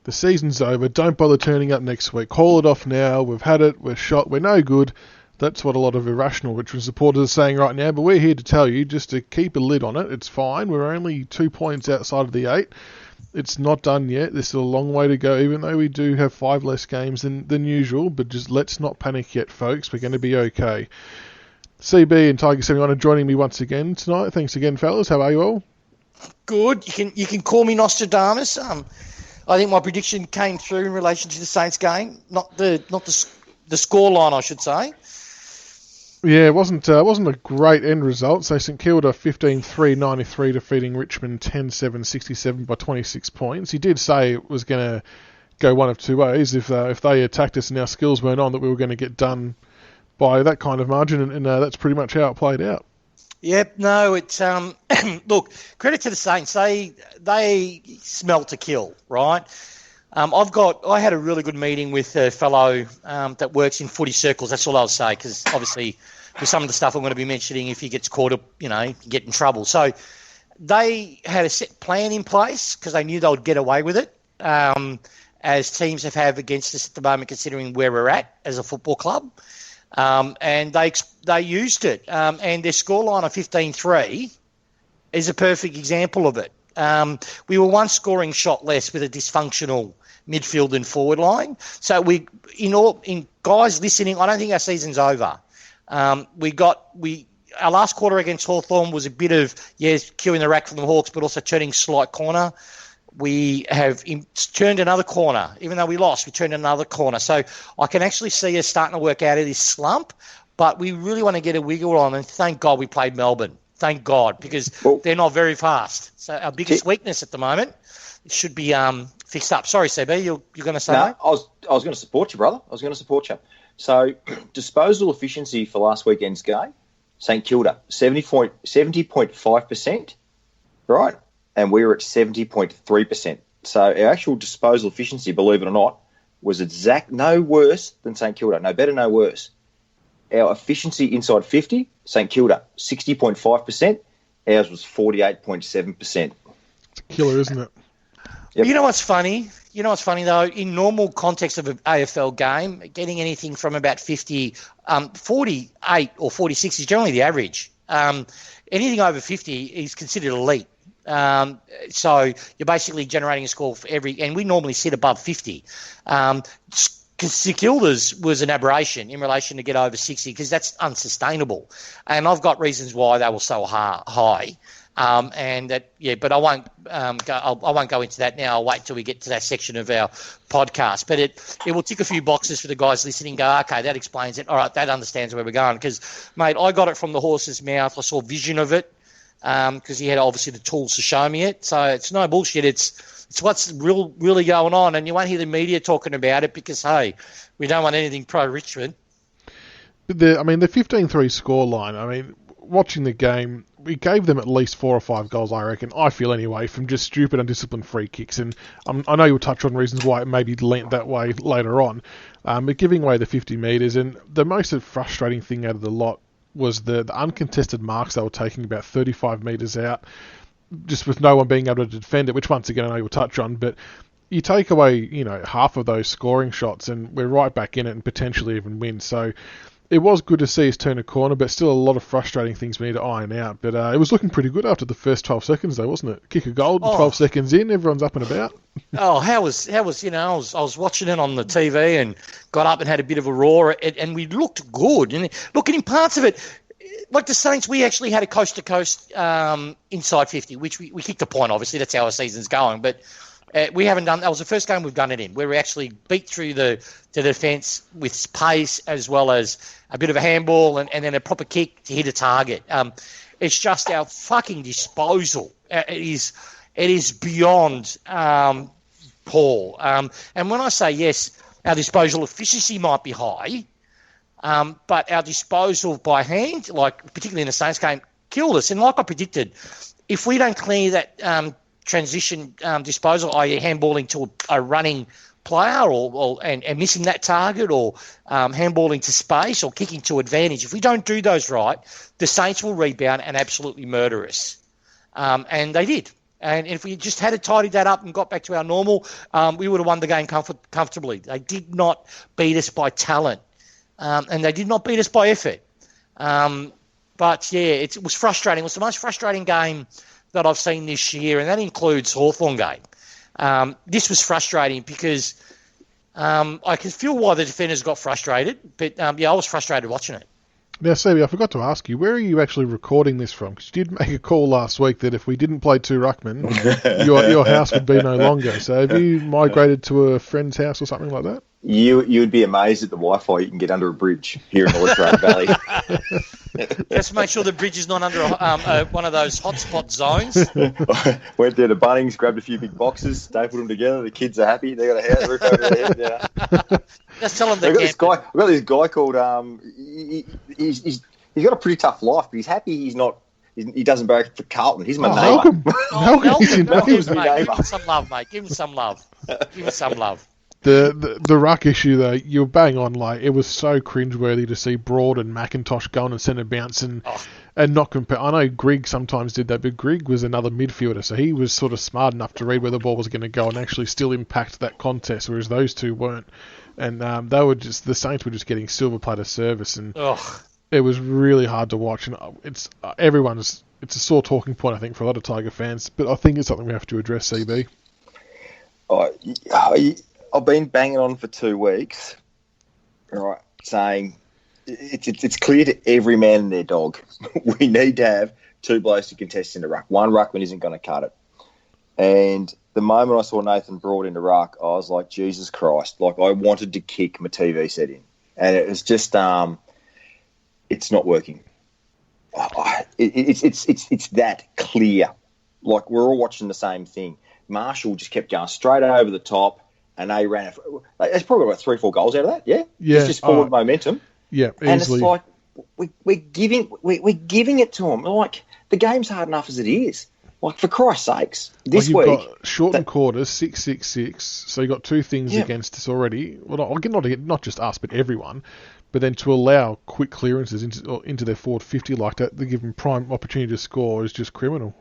The season's over. Don't bother turning up next week. Call it off now. We've had it. We're shot. We're no good. That's what a lot of irrational Richmond supporters are saying right now. But we're here to tell you just to keep a lid on it. It's fine. We're only 2 points outside of the 8. It's not done yet. There's still a long way to go, even though we do have 5 less games than usual. But just let's not panic yet, folks. We're going to be okay. CB and Tiger71 are joining me once again tonight. Thanks again, fellas. How are you all? Good. You can call me Nostradamus. I think my prediction came through in relation to the Saints game, not the scoreline, I should say. Yeah, it wasn't a great end result. So St Kilda 15-3-93 defeating Richmond 10-7-67 by 26 points. He did say it was going to go one of two ways. If they attacked us and our skills weren't on, that we were going to get done by that kind of margin, and that's pretty much how it played out. Yep, no, it's look, credit to the Saints. They smell to kill, right? I had a really good meeting with a fellow that works in footy circles. That's all I'll say, because obviously with some of the stuff I'm going to be mentioning, if he gets caught up, you can get in trouble. So they had a set plan in place because they knew they would get away with it, as teams have against us at the moment, considering where we're at as a football club. And they used it. And their scoreline of 15-3 is a perfect example of it. We were one scoring shot less with a dysfunctional midfield and forward line. So in guys listening, I don't think our season's over. Our last quarter against Hawthorn was a bit of, queuing the rack from the Hawks, but also turning slight corner. We have turned another corner. Even though we lost, we turned another corner. So I can actually see us starting to work out of this slump, but we really want to get a wiggle on, and thank God we played Melbourne. Thank God, because they're not very fast. So our biggest weakness at the moment should be fixed up. Sorry, CB, you're going to say that? I was going to support you, brother. I was going to support you. So disposal efficiency for last weekend's game, St Kilda, 70.5%, right? And we were at 70.3%. So our actual disposal efficiency, believe it or not, was no worse than St Kilda. No better, no worse. Our efficiency inside 50, St Kilda, 60.5%. Ours was 48.7%. It's a killer, isn't it? Yep. You know what's funny? Though? In normal context of an AFL game, getting anything from about 50, 48 or 46 is generally the average. Anything over 50 is considered elite. So you're basically generating a score for and we normally sit above 50. St Kilda's was an aberration in relation to get over 60, because that's unsustainable. And I've got reasons why they were so high. But I won't go into that now. I'll wait till we get to that section of our podcast. But it will tick a few boxes for the guys listening. Go, okay, that explains it. All right, that understands where we're going. Because, mate, I got it from the horse's mouth. I saw vision of it. Because he had obviously the tools to show me it. So it's no bullshit. It's what's really going on, and you won't hear the media talking about it because, hey, we don't want anything pro-Richmond. The 15-3 scoreline, watching the game, we gave them at least 4 or 5 goals, I reckon. I feel anyway, from just stupid, undisciplined free kicks. And I know you'll touch on reasons why it maybe leant that way later on. But giving away the 50 metres, and the most frustrating thing out of the lot was the uncontested marks they were taking about 35 metres out, just with no one being able to defend it, which once again I know you'll touch on, but you take away, half of those scoring shots and we're right back in it and potentially even win. So it was good to see us turn a corner, but still a lot of frustrating things we need to iron out. But it was looking pretty good after the first 12 seconds though, wasn't it? Kick a goal, 12 seconds in, everyone's up and about. I was watching it on the TV and got up and had a bit of a roar, and we looked good. And looking in parts of it, like the Saints, we actually had a coast-to-coast inside 50, which we kicked a point, obviously. That's how our season's going. But we haven't done – that was the first game we've done it in, where we actually beat through the defence with pace as well as a bit of a handball and then a proper kick to hit a target. It's just our fucking disposal. It is beyond poor. And when I say, yes, our disposal efficiency might be high – but our disposal by hand, like particularly in the Saints game, killed us. And like I predicted, if we don't clear that transition disposal, i.e. handballing to a running player and missing that target, or handballing to space or kicking to advantage, if we don't do those right, the Saints will rebound and absolutely murder us. And they did. And if we just had tidied that up and got back to our normal, we would have won the game comfortably. They did not beat us by talent, and they did not beat us by effort. But, yeah, it was frustrating. It was the most frustrating game that I've seen this year, and that includes Hawthorn game. This was frustrating because I can feel why the defenders got frustrated, but, I was frustrated watching it. Now, Sebi, I forgot to ask you, where are you actually recording this from? Because you did make a call last week that if we didn't play two ruckmen, your house would be no longer. So have you migrated to a friend's house or something like that? You would be amazed at the Wi-Fi you can get under a bridge here in the Latrobe Valley. Just make sure the bridge is not under one of those hotspot zones. Went there to Bunnings, grabbed a few big boxes, stapled them together. The kids are happy. They got a house roof over their head now. Just tell them they I've got this guy called. He's got a pretty tough life, but he's happy. He doesn't barrack for Carlton. He's my neighbour. Malcolm's my neighbour. Give him some love, mate. Give him some love. Give him some love. The ruck issue, though, you're bang on. Like, it was so cringeworthy to see Broad and McIntosh go on and centre bounce and not compare. I know Grigg sometimes did that, but Grigg was another midfielder, so he was sort of smart enough to read where the ball was going to go and actually still impact that contest, whereas those two weren't. And the Saints were just getting silver platter service, and it was really hard to watch. And it's a sore talking point, I think, for a lot of Tiger fans, but I think it's something we have to address, CB. I've been banging on for 2 weeks, right, saying it's clear to every man and their dog we need to have two blokes to contest in the ruck. One ruckman isn't going to cut it. And the moment I saw Nathan Broad in the ruck, I was like, Jesus Christ. Like, I wanted to kick my TV set in. And it was just, it's not working. It's that clear. Like, we're all watching the same thing. Marshall just kept going straight over the top. And they ran. There's probably about 3-4 goals out of that. Yeah, yeah. It's just forward momentum. Yeah, easily. And it's like we're giving it to them. Like, the game's hard enough as it is. Like, for Christ's sakes, this week you've got shortened quarters, 6-6-6. So you got two things against us already. Well, not just us, but everyone. But then to allow quick clearances into their forward 50 like that, they give them prime opportunity to score is just criminal.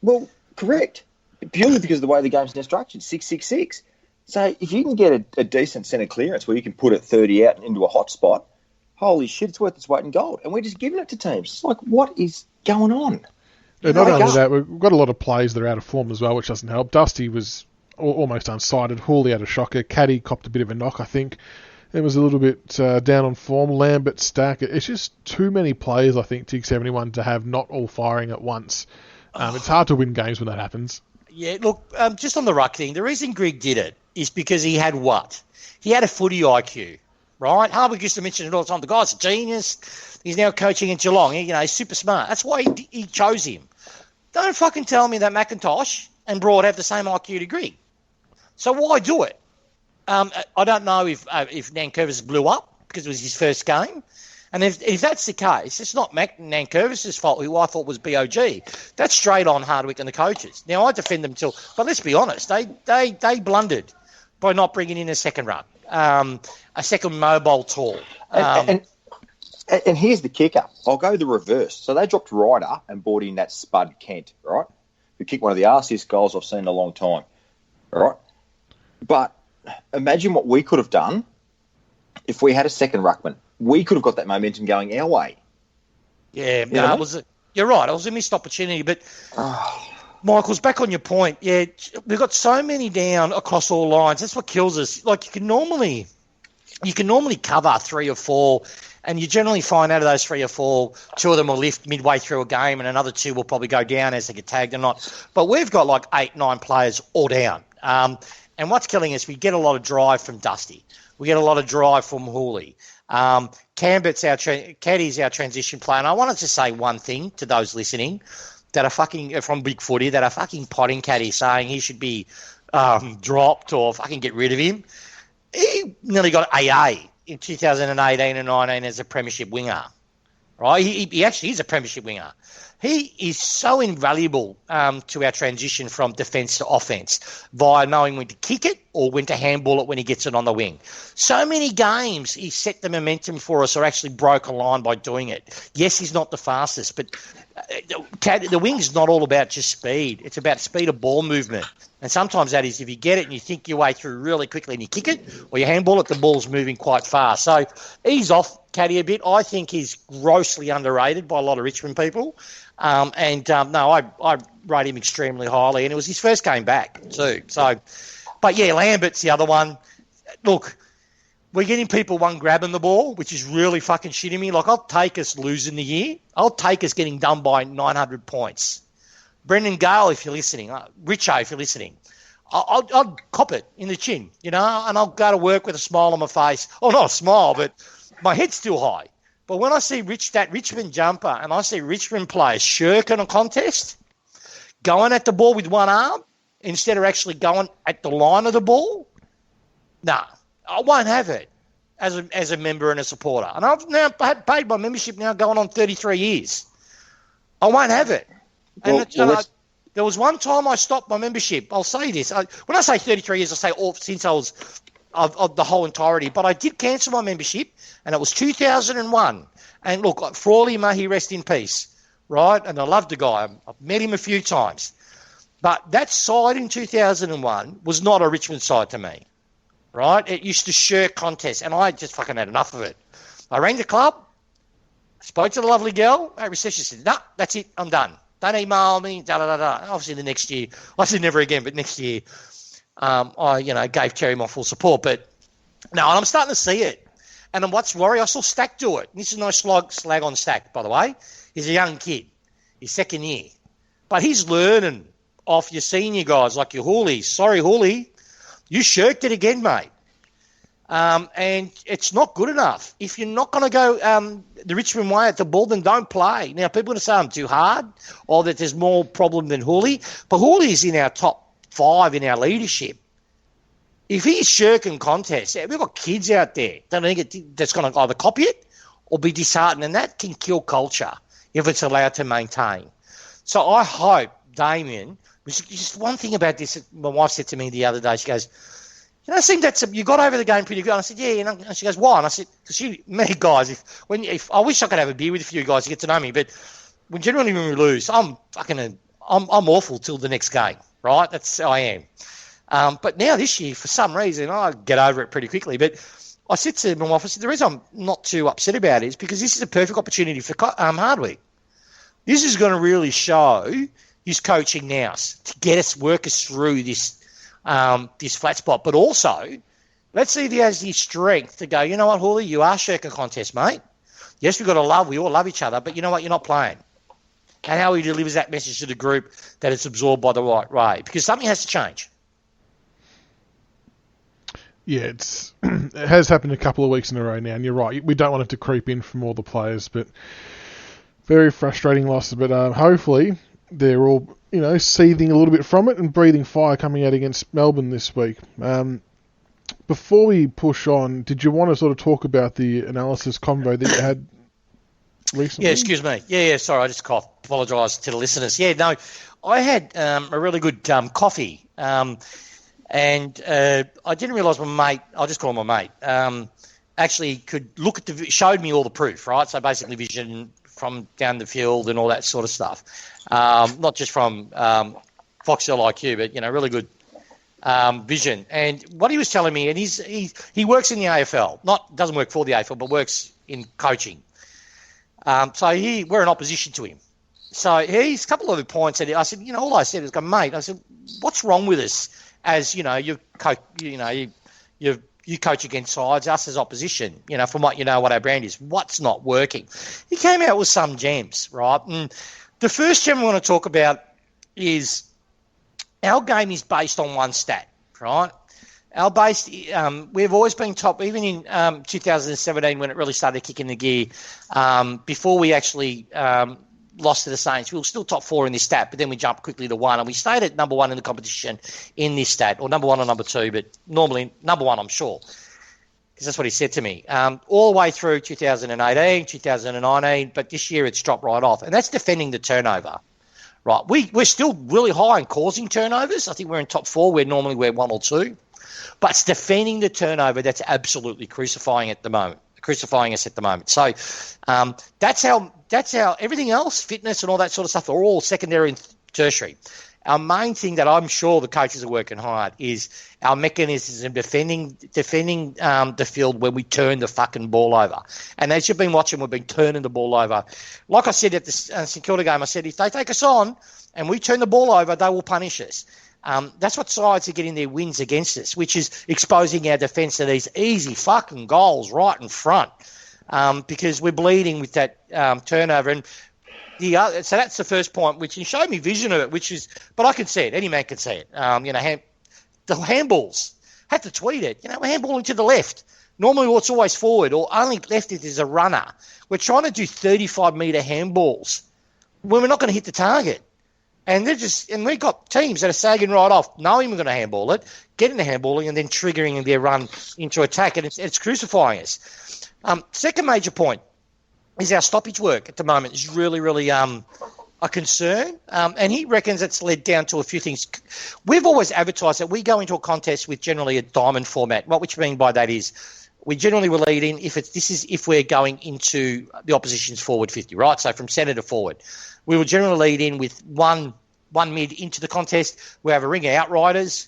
Well, correct. Purely because of the way the game's now structured, 6-6-6. So if you can get a decent centre clearance where you can put it 30 out into a hot spot, holy shit, it's worth its weight in gold. And we're just giving it to teams. It's like, what is going on? Yeah, not only that, we've got a lot of players that are out of form as well, which doesn't help. Dusty was almost unsighted. Hawley had a shocker. Caddy copped a bit of a knock, I think. It was a little bit down on form. Lambert, Stack. It's just too many players, I think, Tig71 to have not all firing at once. It's hard to win games when that happens. Yeah, look, just on the ruck thing, the reason Grigg did it is because he had what? He had a footy IQ, right? Harwood used to mention it all the time. The guy's a genius. He's now coaching in Geelong. He's super smart. That's why he chose him. Don't fucking tell me that McIntosh and Broad have the same IQ to Grigg. So why do it? I don't know if Nankervis blew up because it was his first game. And if that's the case, it's not Nankervis' fault, who I thought was BOG. That's straight on Hardwick and the coaches. Now, I defend them but let's be honest, they blundered by not bringing in a second run, a second mobile tall. And here's the kicker. I'll go the reverse. So they dropped Ryder and brought in that Spud Kent, right, who kicked one of the arsiest goals I've seen in a long time, right? But imagine what we could have done if we had a second ruckman. We could have got that momentum going our way. Yeah, you're right. It was a missed opportunity. But, Michael's back on your point. Yeah, we've got so many down across all lines. That's what kills us. Like, you can normally cover 3 or 4, and you generally find out of those 3 or 4, 2 of them will lift midway through a game, and another 2 will probably go down as they get tagged or not. But we've got like 8, 9 players all down. And what's killing us, we get a lot of drive from Dusty. We get a lot of drive from Hooley. Caddy's our transition player. And I wanted to say one thing to those listening that are fucking from BigFooty that are fucking potting Caddy saying he should be dropped or fucking get rid of him. He nearly got AA in 2018 and 19 as a premiership winger. right? He actually is a premiership winger. He is so invaluable to our transition from defence to offence via knowing when to kick it or when to handball it when he gets it on the wing. So many games he set the momentum for us or actually broke a line by doing it. Yes, he's not the fastest, but the wing's not all about just speed. It's about speed of ball movement. And sometimes that is if you get it and you think your way through really quickly and you kick it or you handball it, the ball's moving quite fast. So he's off Caddy a bit. I think he's grossly underrated by a lot of Richmond people. No, I rate him extremely highly, and it was his first game back too. So, but yeah, Lambert's the other one. Look, we're getting people one grabbing the ball, which is really fucking shitting me. Like, I'll take us losing the year. I'll take us getting done by 900 points. Brendan Gale, if you're listening, Richo, if you're listening, I'll cop it in the chin, and I'll go to work with a smile on my face. Oh, not a smile, but my head's still high. But when I see that Richmond jumper and I see Richmond players shirking a contest, going at the ball with one arm instead of actually going at the line of the ball, nah, I won't have it as a member and a supporter. And I've now paid my membership now going on 33 years. I won't have it. There was one time I stopped my membership. I'll say this. When I say 33 years, I say all since I was of the whole entirety. But I did cancel my membership, and it was 2001. And look, Frawley, may he rest in peace, right? And I love the guy. I've met him a few times. But that side in 2001 was not a Richmond side to me, right? It used to shirk contests, and I just fucking had enough of it. I rang the club, spoke to the lovely girl at reception, said, "No, that's it, I'm done. Don't email me, da-da-da-da." Obviously, the next year, I said never again, but next year, I gave Terry my full support. But no, and I'm starting to see it. And what's worry, I saw Stack do it. This is no slag on Stack, by the way. He's a young kid. He's second year. But he's learning off your senior guys like your Hooley. Sorry, Hooley, you shirked it again, mate. And it's not good enough. If you're not going to go the Richmond way at the ball, then don't play. Now, people are going to say I'm too hard or that there's more problem than Hooley. But Hooley's in our top 5 in our leadership. If he's shirking contests, we've got kids out there that's going to either copy it or be disheartened, and that can kill culture if it's allowed to maintain. So I hope, Damien, just one thing about this, my wife said to me the other day, she goes, I think you got over the game pretty good. And I said, yeah. And she goes, why? And I said, because guys, if I wish I could have a beer with a few guys to get to know me, but generally when we lose, I'm awful till the next game, right? That's how I am. But now this year, for some reason, I get over it pretty quickly. But I said to my wife, the reason I'm not too upset about it is because this is a perfect opportunity for Hardwick. This is going to really show his coaching now to work us through this flat spot. But also, let's see if he has the strength to go, you know what, Hawley, you are shirking contest, mate. Yes, we all love each other, but you know what, you're not playing. And how he delivers that message to the group that it's absorbed by the right way. Because something has to change. Yeah, it has happened a couple of weeks in a row now, and you're right. We don't want it to creep in from all the players, but very frustrating loss. But hopefully they're all, seething a little bit from it and breathing fire coming out against Melbourne this week. Before we push on, did you want to sort of talk about the analysis convo that you had recently? Yeah, excuse me. Yeah, sorry, I just coughed. Apologise to the listeners. Yeah, no, I had a really good coffee. And I didn't realise my mate, I'll just call him my mate, actually could look at showed me all the proof, right? So basically vision from down the field and all that sort of stuff. Not just from Foxtel IQ, but, really good vision. And what he was telling me, and he works in the AFL, doesn't work for the AFL, but works in coaching. So we're in opposition to him. So he's a couple of the points that I said, all I said was, mate, I said, what's wrong with us? As you coach against sides, us as opposition. From what our brand is, what's not working? He came out with some gems, right? And the first gem we want to talk about is our game is based on one stat, right? We've always been top, even in 2017 when it really started kicking the gear. Before we actually lost to the Saints, we were still top 4 in this stat, but then we jumped quickly to 1, and we stayed at number 1 in the competition in this stat, or number 1 or number 2, but normally number 1, I'm sure. because that's what he said to me, all the way through 2018, 2019, but this year it's dropped right off. And that's defending the turnover. Right, we're still really high in causing turnovers. I think we're in top 4 where normally we're 1 or 2. But it's defending the turnover that's absolutely crucifying us at the moment. So that's how everything else, fitness and all that sort of stuff, are all secondary and tertiary. Our main thing that I'm sure the coaches are working hard is our mechanisms of defending the field when we turn the fucking ball over. And as you've been watching, we've been turning the ball over. Like I said at the St Kilda game, I said if they take us on and we turn the ball over, they will punish us. That's what sides are getting their wins against us, which is exposing our defence to these easy fucking goals right in front because we're bleeding with that turnover. And so that's the first point, which he showed me vision of it, but I can see it. Any man can see it. The handballs, had to tweet it. We're handballing to the left. Normally it's always forward or only left if there's a runner. We're trying to do 35-metre handballs when we're not going to hit the target. And we've got teams that are sagging right off, knowing we're going to handball it, getting the handballing and then triggering their run into attack. And it's crucifying us. Second major point is our stoppage work at the moment is really, really a concern. And he reckons it's led down to a few things. We've always advertised that we go into a contest with generally a diamond format. What we mean by that is we generally will lead in if we're going into the opposition's forward 50, right? So from centre to forward. We will generally lead in with one mid into the contest. We have a ring of outriders.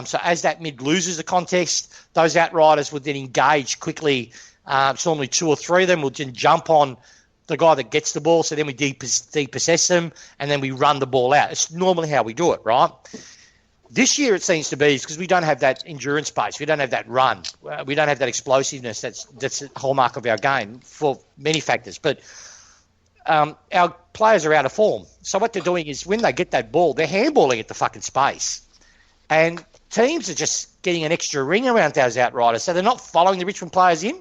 So as that mid loses the contest, those outriders will then engage quickly. It's normally 2 or 3 of them will then jump on the guy that gets the ball, so then we depossess them, and then we run the ball out. It's normally how we do it, right? This year it seems to be because we don't have that endurance pace. We don't have that run. We don't have that explosiveness that's a hallmark of our game for many factors. But our players are out of form. So what they're doing is when they get that ball, they're handballing at the fucking space. And teams are just getting an extra ring around those outriders, so they're not following the Richmond players in.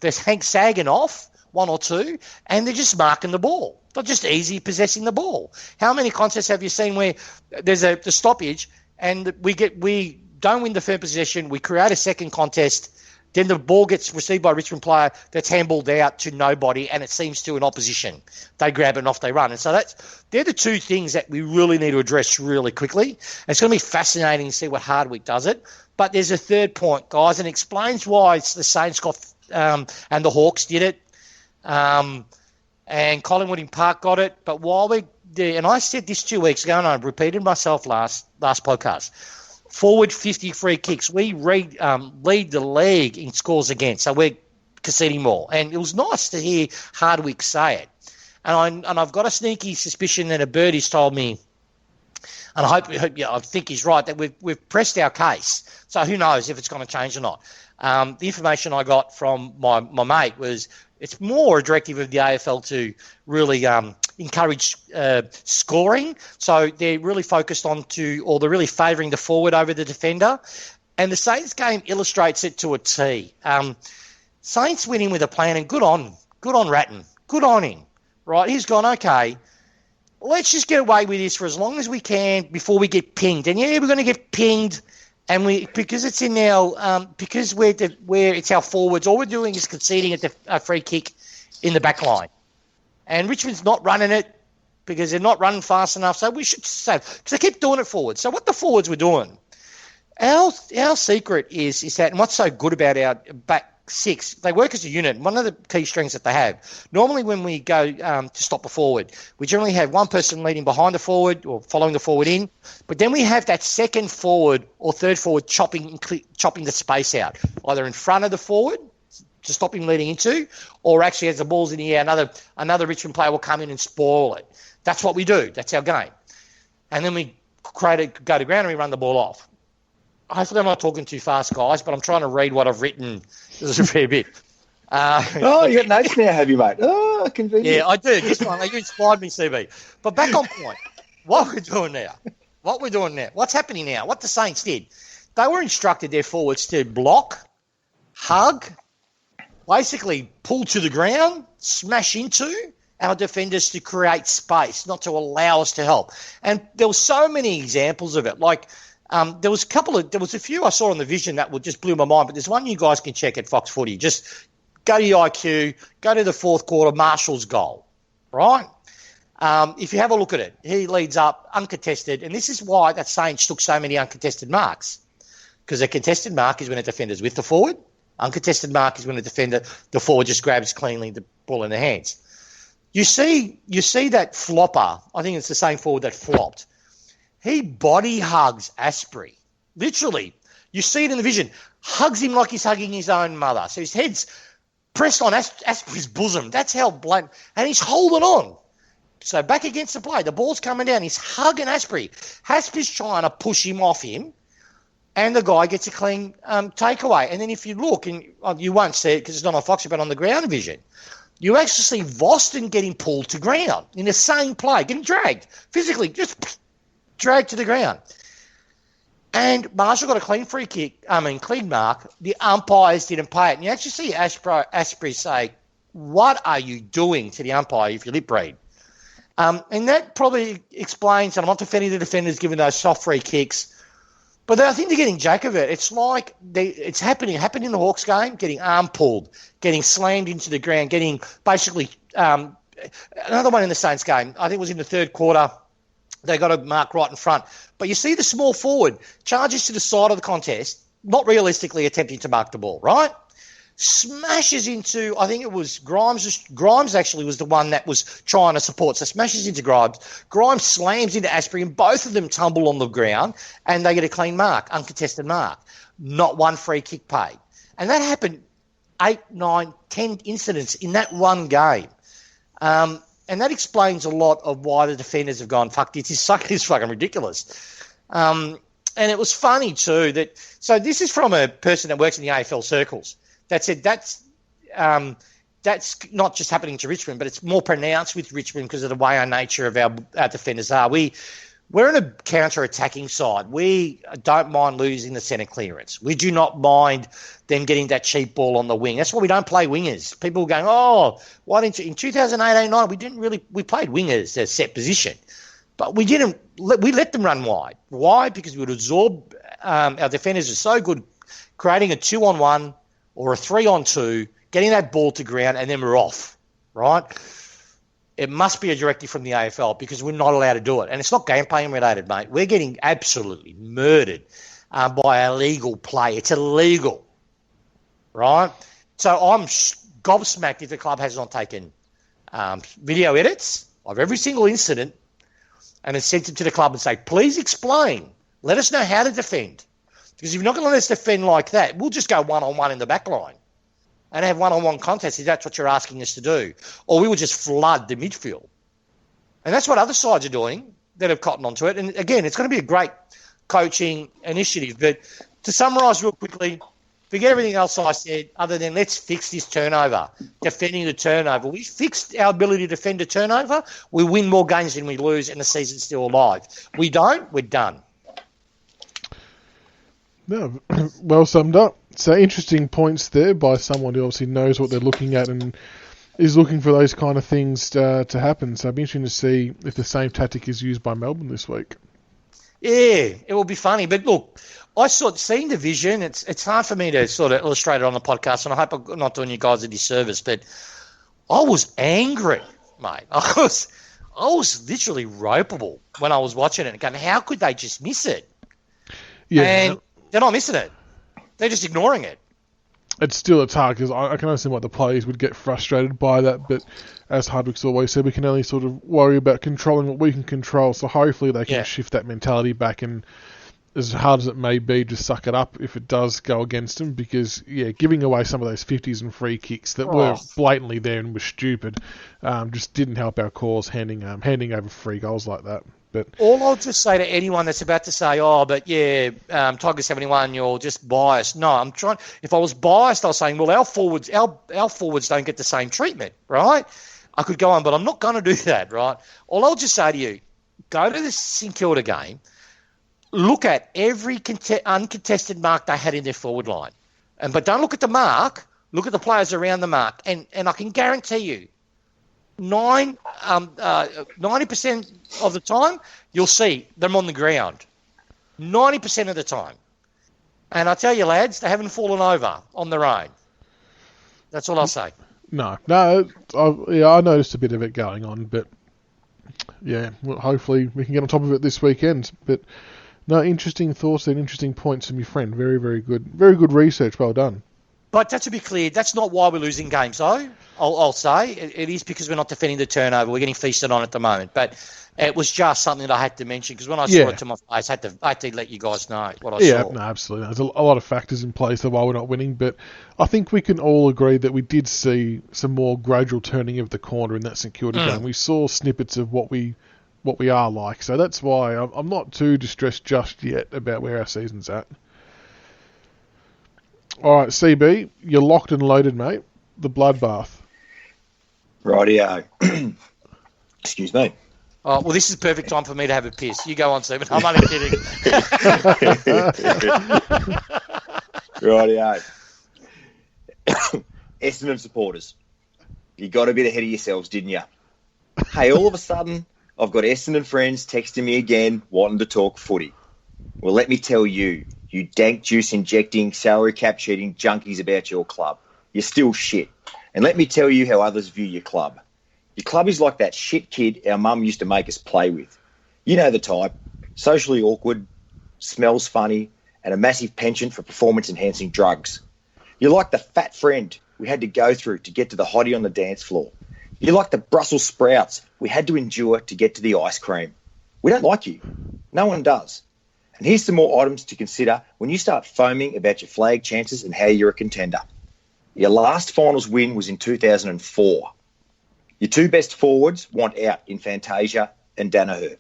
They're sagging off 1 or 2, and they're just marking the ball. They're just easy possessing the ball. How many contests have you seen where there's the stoppage and we don't win the first possession, we create a second contest, then the ball gets received by a Richmond player that's handballed out to nobody, and it seems to an opposition. They grab it and off they run. And so they're the 2 things that we really need to address really quickly. And it's going to be fascinating to see what Hardwick does it. But there's a third point, guys, and it explains why it's the Saints got and the Hawks did it. And Collingwood in Park got it. But while we're there, and I said this 2 weeks ago, and I repeated myself last podcast, forward 50 free kicks. We lead the league in scores against, so we're conceding more. And it was nice to hear Hardwick say it. And I've got a sneaky suspicion that a birdie's told me, and I think he's right, that we've pressed our case. So who knows if it's going to change or not. The information I got from my mate was it's more a directive of the AFL to really encourage scoring. So they're really focused they're really favouring the forward over the defender. And the Saints game illustrates it to a T. Saints winning with a plan, and good on Ratton. Good on him. Right, he's gone, okay, let's just get away with this for as long as we can before we get pinged. And yeah, we're going to get pinged. And because it's in our because where it's our forwards, all we're doing is conceding at a free kick in the back line. And Richmond's not running it because they're not running fast enough. So we should say, because they keep doing it forward. So what the forwards were doing, our secret is that, and what's so good about our back 6, they work as a unit. One of the key strengths that they have, normally when we go to stop a forward, we generally have one person leading behind the forward or following the forward in, but then we have that second forward or third forward chopping the space out, either in front of the forward to stop him leading into, or actually as the ball's in the air, another Richmond player will come in and spoil it. That's what we do. That's our game. And then we go to ground and we run the ball off. Hopefully I'm not talking too fast, guys, but I'm trying to read what I've written. This is a fair bit. You got notes now, have you, mate? Oh, convenient. Yeah, I do. Just one. You inspired me, CB. But back on point. What we're doing now. What's happening now? What the Saints did. They were instructed, their forwards, to block, hug, basically pull to the ground, smash into our defenders to create space, not to allow us to help. And there were so many examples of it. Like, There was a few I saw on the vision that just blew my mind, but there's one you guys can check at Fox Footy. Just go to your IQ, go to the fourth quarter, Marshall's goal, right? If you have a look at it, he leads up uncontested, and this is why that Saints took so many uncontested marks, because a contested mark is when a defender's with the forward. Uncontested mark is when the forward just grabs cleanly the ball in the hands. You see that flopper. I think it's the same forward that flopped. He body hugs Asprey. Literally. You see it in the vision. Hugs him like he's hugging his own mother. So his head's pressed on Asprey's bosom. That's how blatant. And he's holding on. So back against the play. The ball's coming down. He's hugging Asprey. Asprey's trying to push him off him. And the guy gets a clean takeaway. And then if you look, and you won't see it because it's not on Fox, but on the ground vision, you actually see Voston getting pulled to ground in the same play, getting dragged physically, just dragged to the ground. And Marshall got a clean mark. The umpires didn't pay it. And you actually see Asprey say, "What are you doing?" to the umpire if you lip read. And that probably explains, and I'm not defending the defenders giving those soft free kicks, but I think they're getting jack of it. It's like it's happened in the Hawks game, getting arm pulled, getting slammed into the ground, getting basically another one in the Saints game. I think it was in the third quarter. They got a mark right in front. But you see the small forward charges to the side of the contest, not realistically attempting to mark the ball, right? Smashes into, I think it was Grimes. Grimes actually was the one that was trying to support. So smashes into Grimes. Grimes slams into Asprey, and both of them tumble on the ground, and they get a clean mark, uncontested mark. Not one free kick paid. And that happened 8, 9, 10 incidents in that one game. And that explains a lot of why the defenders have gone, fuck, this is fucking ridiculous. And it was funny too so this is from a person that works in the AFL circles that said that's not just happening to Richmond, but it's more pronounced with Richmond because of the way our nature of our defenders are. We're in a counter-attacking side. We don't mind losing the centre clearance. We do not mind them getting that cheap ball on the wing. That's why we don't play wingers. People are going, why didn't you? In 2008-09, we played wingers as set position. But we let them run wide. Why? Because we would absorb, our defenders are so good creating a 2-on-1 or a 3-on-2, getting that ball to ground, and then we're off, right? It must be a directive from the AFL because we're not allowed to do it. And it's not game playing related, mate. We're getting absolutely murdered by illegal play. It's illegal, right? So I'm gobsmacked if the club has not taken video edits of every single incident and has sent it to the club and say, please explain. Let us know how to defend. Because if you're not going to let us defend like that, we'll just go one-on-one in the back line and have one-on-one contests if that's what you're asking us to do. Or we will just flood the midfield. And that's what other sides are doing that have cottoned onto it. And, again, it's going to be a great coaching initiative. But to summarise real quickly, forget everything else I said other than let's fix this turnover, defending the turnover. We fixed our ability to defend a turnover. We win more games than we lose and the season's still alive. We don't, we're done. No, well summed up. So interesting points there by someone who obviously knows what they're looking at and is looking for those kind of things to happen. So it'd be interesting to see if the same tactic is used by Melbourne this week. Yeah, it will be funny. But look, I seeing the vision, it's hard for me to sort of illustrate it on the podcast, and I hope I'm not doing you guys a disservice, but I was angry, mate. I was literally ropeable when I was watching it and going, how could they just miss it? Yeah. And they're not missing it. They're just ignoring it. It's hard because I can understand why the players would get frustrated by that, but as Hardwick's always said, we can only sort of worry about controlling what we can control, so hopefully they can shift that mentality back and, as hard as it may be, just suck it up if it does go against them, because, giving away some of those 50s and free kicks that were blatantly there and were stupid just didn't help our cause handing over free goals like that. But all I'll just say to anyone that's about to say, Tiger71, you're just biased. No, I'm trying. If I was biased, I was saying, well, our forwards don't get the same treatment, right? I could go on, but I'm not going to do that, right? All I'll just say to you, go to the St Kilda game, look at every uncontested mark they had in their forward line, but don't look at the mark. Look at the players around the mark, and I can guarantee you, 90% of the time, you'll see them on the ground. 90% of the time. And I tell you, lads, they haven't fallen over on their own. That's all I'll say. No. I noticed a bit of it going on, but yeah, well, hopefully we can get on top of it this weekend. But no, interesting thoughts and interesting points from your friend. Very, very good. Very good research. Well done. But to be clear, that's not why we're losing games, though. I'll say it is because we're not defending the turnover. We're getting feasted on at the moment. But it was just something that I had to mention because when I saw it to my face, I had to let you guys know what I saw. Yeah, no, absolutely. There's a lot of factors in place of why we're not winning, but I think we can all agree that we did see some more gradual turning of the corner in that St Kilda game. We saw snippets of what we are like, so that's why I'm not too distressed just yet about where our season's at. All right, CB, you're locked and loaded, mate. The bloodbath. Rightio. Excuse me. Oh, well, this is the perfect time for me to have a piss. You go on, Stephen. I'm only kidding. Rightio. Essendon supporters, you got a bit ahead of yourselves, didn't you? Hey, all of a sudden, I've got Essendon friends texting me again, wanting to talk footy. Well, let me tell you, you dank juice-injecting, salary cap cheating junkies about your club. You're still shit. And let me tell you how others view your club. Your club is like that shit kid our mum used to make us play with. You know the type. Socially awkward, smells funny, and a massive penchant for performance-enhancing drugs. You're like the fat friend we had to go through to get to the hottie on the dance floor. You're like the Brussels sprouts we had to endure to get to the ice cream. We don't like you. No one does. And here's some more items to consider when you start foaming about your flag chances and how you're a contender. Your last finals win was in 2004. Your two best forwards want out in Fantasia and Danaher.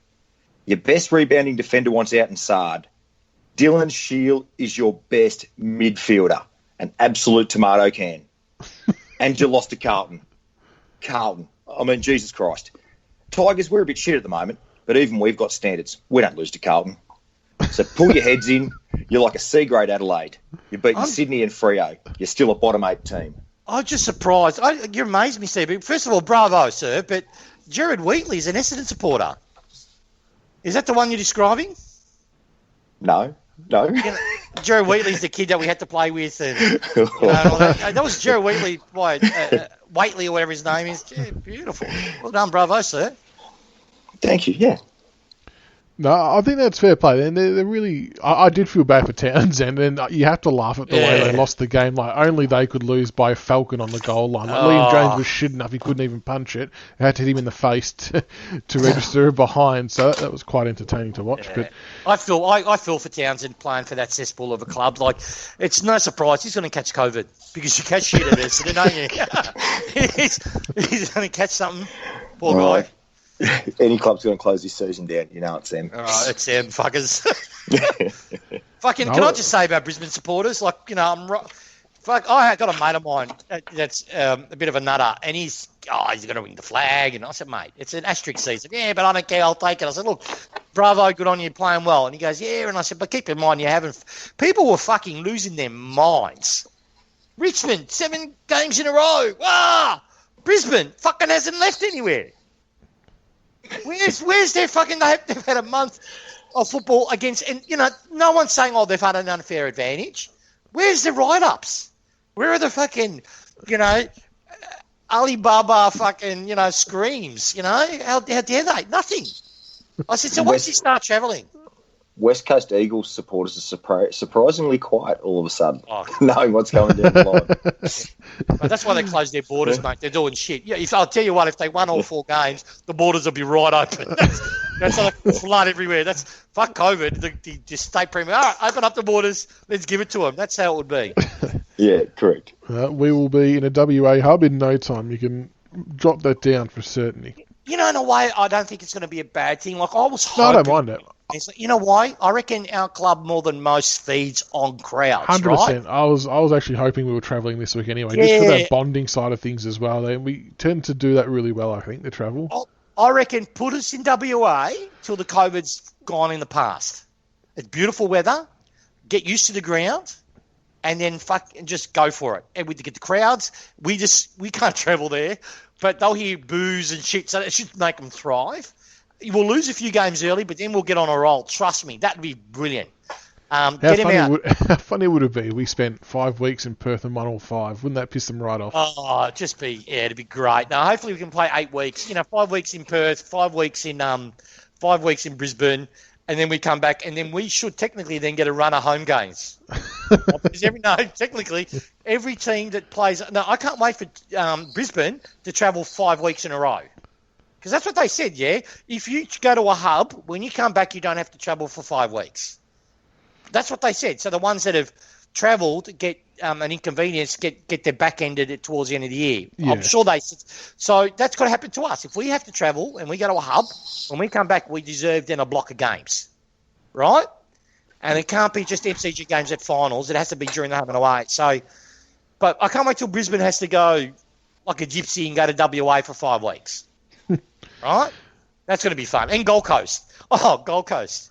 Your best rebounding defender wants out in Sard. Dylan Shield is your best midfielder, an absolute tomato can. And you lost to Carlton. I mean, Jesus Christ. Tigers, we're a bit shit at the moment, but even we've got standards. We don't lose to Carlton. So pull your heads in. You're like a C-grade Adelaide. You've beaten Sydney and Freo. You're still a bottom 8 team. I'm just surprised. You amaze me, Steve. First of all, bravo, sir. But Jared Wheatley's an Essendon supporter. Is that the one you're describing? No. Jared Wheatley's the kid that we had to play with. And, that was Jared Wheatley, Waitley or whatever his name is. Yeah, beautiful. Well done, bravo, sir. Thank you, yeah. No, I think that's fair play. And they're really... I did feel bad for Townsend, and you have to laugh at the way they lost the game. Like, only they could lose by a falcon on the goal line. Like, Liam Jones was shit enough, he couldn't even punch it. He had to hit him in the face to register behind. So that was quite entertaining to watch. Yeah. But I feel for Townsend playing for that cesspool of a club. Like, it's no surprise he's going to catch COVID because you catch shit at Essendon, don't you? he's going to catch something. Poor guy. Any club's going to close this season down. You know it's them. It's them, fuckers. Fucking, can I just say about Brisbane supporters? Like, you know, I got a mate of mine that's a bit of a nutter, and he's going to win the flag. And I said, mate, it's an asterisk season. Yeah, but I don't care. I'll take it. I said, look, bravo, good on you, playing well. And he goes, yeah. And I said, but keep in mind, people were fucking losing their minds. Richmond, 7 games in a row. Ah, Brisbane fucking hasn't left anywhere. Where's their fucking... They've had a month of football against... And, you know, no one's saying, they've had an unfair advantage. Where's the write-ups? Where are the fucking, you know, Alibaba fucking, you know, screams, you know? How dare they? Nothing. I said, so once you start travelling... West Coast Eagles supporters are surprisingly quiet all of a sudden, knowing what's going down the line. But that's why they closed their borders, mate. They're doing shit. Yeah, I'll tell you what, if they won all 4 games, the borders will be right open. That's like flood everywhere. That's fuck COVID. The state premier, all right, open up the borders. Let's give it to them. That's how it would be. Yeah, correct. We will be in a WA hub in no time. You can drop that down for certainty. You know, in a way, I don't think it's going to be a bad thing. Like, I was hoping... No, I don't mind that. You know why? I reckon our club more than most feeds on crowds, 100%. Right? I was actually hoping we were travelling this week anyway, just for that bonding side of things as well. And we tend to do that really well, I think, the travel. I reckon put us in WA till the COVID's gone in the past. It's beautiful weather. Get used to the ground. And then just go for it. And we get the crowds. We can't travel there, but they'll hear boos and shit, so it should make them thrive. We'll lose a few games early, but then we'll get on a roll. Trust me, that'd be brilliant. How Get him out. funny would it be? We spent 5 weeks in Perth and won all 5. Wouldn't that piss them right off? Oh, it'd be great. Now, hopefully we can play 8 weeks. 5 weeks in Perth, 5 weeks in Brisbane, and then we come back, and then we should technically then get a run of home games. Because technically, every team that plays. No, I can't wait for Brisbane to travel 5 weeks in a row. Because that's what they said, yeah? If you go to a hub, when you come back, you don't have to travel for 5 weeks. That's what they said. So the ones that have travelled get an inconvenience, get their back ended towards the end of the year. Yeah. I'm sure they. So that's got to happen to us. If we have to travel and we go to a hub, when we come back, we deserve then a block of games, right? And it can't be just MCG games at finals. It has to be during the home and away. So, but I can't wait till Brisbane has to go like a gypsy and go to WA for 5 weeks, right? That's going to be fun. And Gold Coast. Oh, Gold Coast.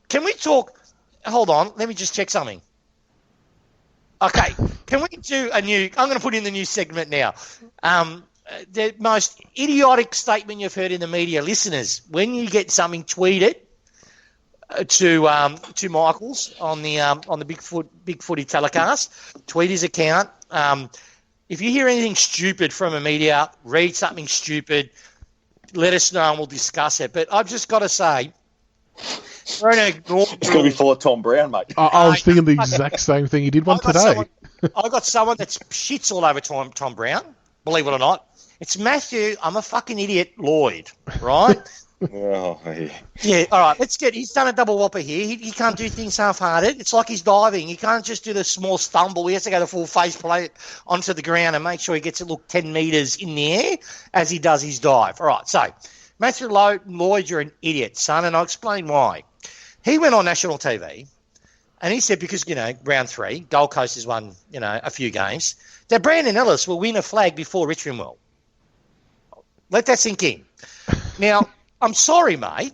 Can we talk? Hold on, let me just check something. Okay, can we do I'm going to put in the new segment now. The most idiotic statement you've heard in the media, listeners, when you get something tweeted to Michaels on the BigFooty telecast, tweet his account. If you hear anything stupid from a media, read something stupid, let us know and we'll discuss it. But I've just got to say, it's going to be full of Tom Brown, mate. I was thinking the exact same thing. He did one today. I got someone that shits all over Tom Brown, believe it or not. It's Matthew, I'm a fucking idiot, Lloyd, right? Yeah, all right, he's done a double whopper here. He can't do things half-hearted. It's like he's diving. He can't just do the small stumble. He has to go the full face plate onto the ground and make sure he gets it 10 metres in the air as he does his dive. All right, so Matthew Lloyd, you're an idiot, son, and I'll explain why. He went on national TV and he said because, round 3, Gold Coast has won, a few games, that Brandon Ellis will win a flag before Richmond will. Let that sink in. Now, I'm sorry, mate.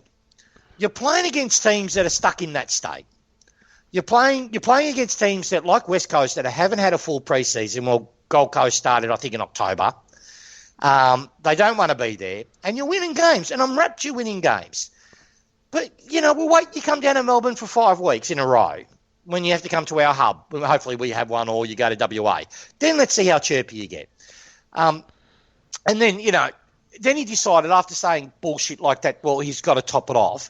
You're playing against teams that are stuck in that state. You're playing against teams that, like West Coast, that haven't had a full preseason. Well, Gold Coast started, I think, in October. They don't want to be there. And you're winning games, and I'm rapt you winning games. But, we'll wait. You come down to Melbourne for 5 weeks in a row when you have to come to our hub. Hopefully we have one, or you go to WA. Then let's see how chirpy you get. And then, then he decided after saying bullshit like that, well, he's got to top it off.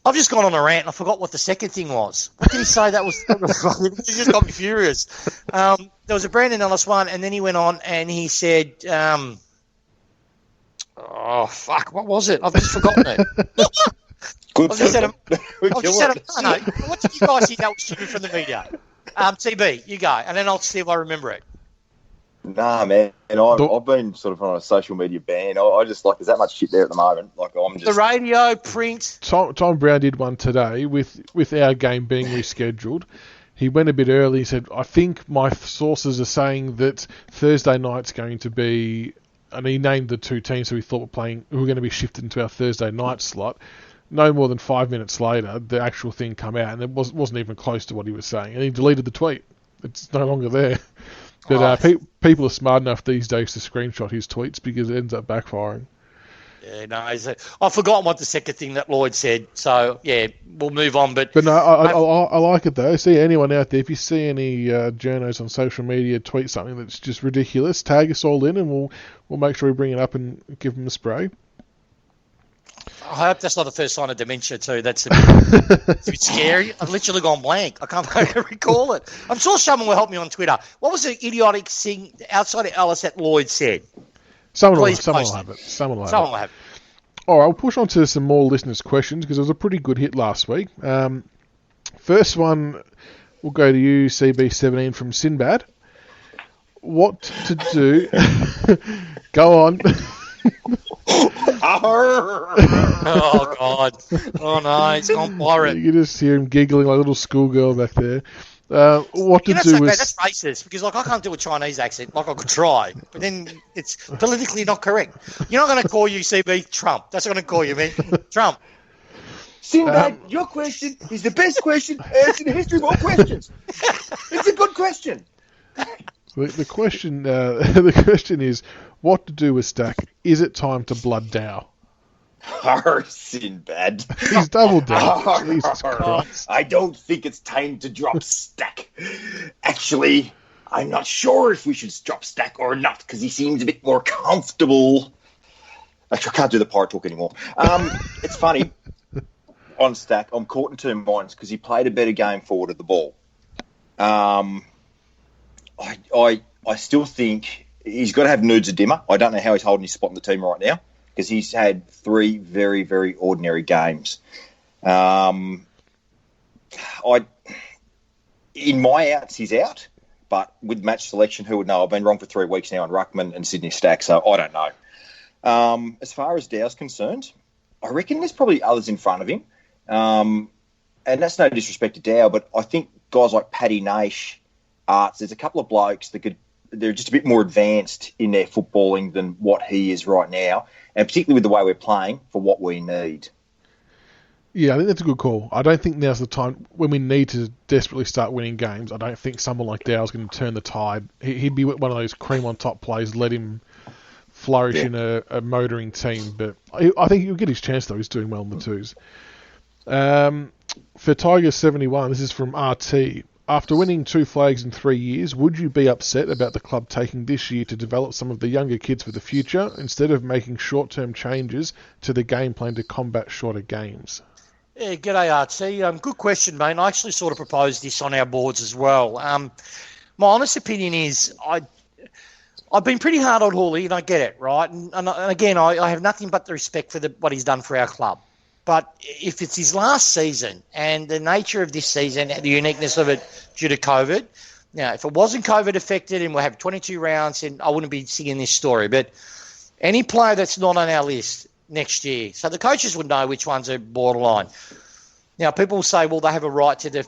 I've just gone on a rant and I forgot what the second thing was. What did he say? That was he just got me furious. There was a Brandon Ellis one, and then he went on and he said, oh, fuck, what was it? I've just forgotten it. Good. What did you guys think that was stupid from the media? TB, you go, and then I'll see if I remember it. Nah, man, and I've been sort of on a social media ban. I just there's that much shit there at the moment. I'm just the radio, print. Tom Brown did one today with our game being rescheduled. He went a bit early. He said, "I think my sources are saying that Thursday night's going to be," and he named the 2 teams who we thought were going to be shifted into our Thursday night slot. No more than 5 minutes later, the actual thing come out, and it wasn't even close to what he was saying, and he deleted the tweet. It's no longer there. But people are smart enough these days to screenshot his tweets because it ends up backfiring. Yeah, no, I've forgotten what the second thing that Lloyd said. So, yeah, we'll move on. But no, I like it, though. See anyone out there, if you see any journos on social media tweet something that's just ridiculous, tag us all in and we'll make sure we bring it up and give them a spray. I hope that's not the first sign of dementia too. That's a bit scary. I've literally gone blank. I can't recall it. I'm sure someone will help me on Twitter. What was the idiotic thing outside of Ellis that Lloyd said? Someone will have it. Someone will have it. All right, we'll push on to some more listeners' questions because it was a pretty good hit last week. First one, we'll go to you, CB17 from Sinbad. What to do? Go on. Oh, God. Oh, no, it's gone pirate. You can just hear him giggling like a little schoolgirl back there. What to do is... That's racist, because I can't do a Chinese accent. I could try, but then it's politically not correct. You're not going to call you, CB, Trump. That's what I'm going to call you, man. Trump. Sinbad, your question is the best question asked in the history of all questions. It's a good question. The question is, what to do with Stack? Is it time to blood Dow? Sinbad. He's doubled down. Jesus Christ. I don't think it's time to drop Stack. Actually, I'm not sure if we should drop Stack or not because he seems a bit more comfortable. Actually, I can't do the pirate talk anymore. It's funny. On Stack, I'm caught in two minds because he played a better game forward of the ball. I still think he's got to have nudes of dimmer. I don't know how he's holding his spot in the team right now because he's had 3 very, very ordinary games. In my outs, he's out. But with match selection, who would know? I've been wrong for 3 weeks now on Ruckman and Sydney Stack, so I don't know. As far as Dow's concerned, I reckon there's probably others in front of him. And that's no disrespect to Dow, but I think guys like Paddy Naish, Arts, there's a couple of blokes they're just a bit more advanced in their footballing than what he is right now, and particularly with the way we're playing for what we need. Yeah, I think that's a good call. I don't think now's the time when we need to desperately start winning games. I don't think someone like Dow's going to turn the tide. He'd be one of those cream on top players. Let him flourish in a motoring team, but I think he'll get his chance though. He's doing well in the twos. For Tiger71, this is from RT. After winning 2 flags in 3 years, would you be upset about the club taking this year to develop some of the younger kids for the future instead of making short-term changes to the game plan to combat shorter games? Yeah, g'day, RT. Good question, mate. I actually sort of proposed this on our boards as well. My honest opinion is I've been pretty hard on Hawley, and I get it, right? And again, I have nothing but the respect for what he's done for our club. But if it's his last season and the nature of this season, the uniqueness of it due to COVID, if it wasn't COVID affected and we'll have 22 rounds, then I wouldn't be singing this story. But any player that's not on our list next year, so the coaches would know which ones are borderline. Now, people will say, well, they have a right to,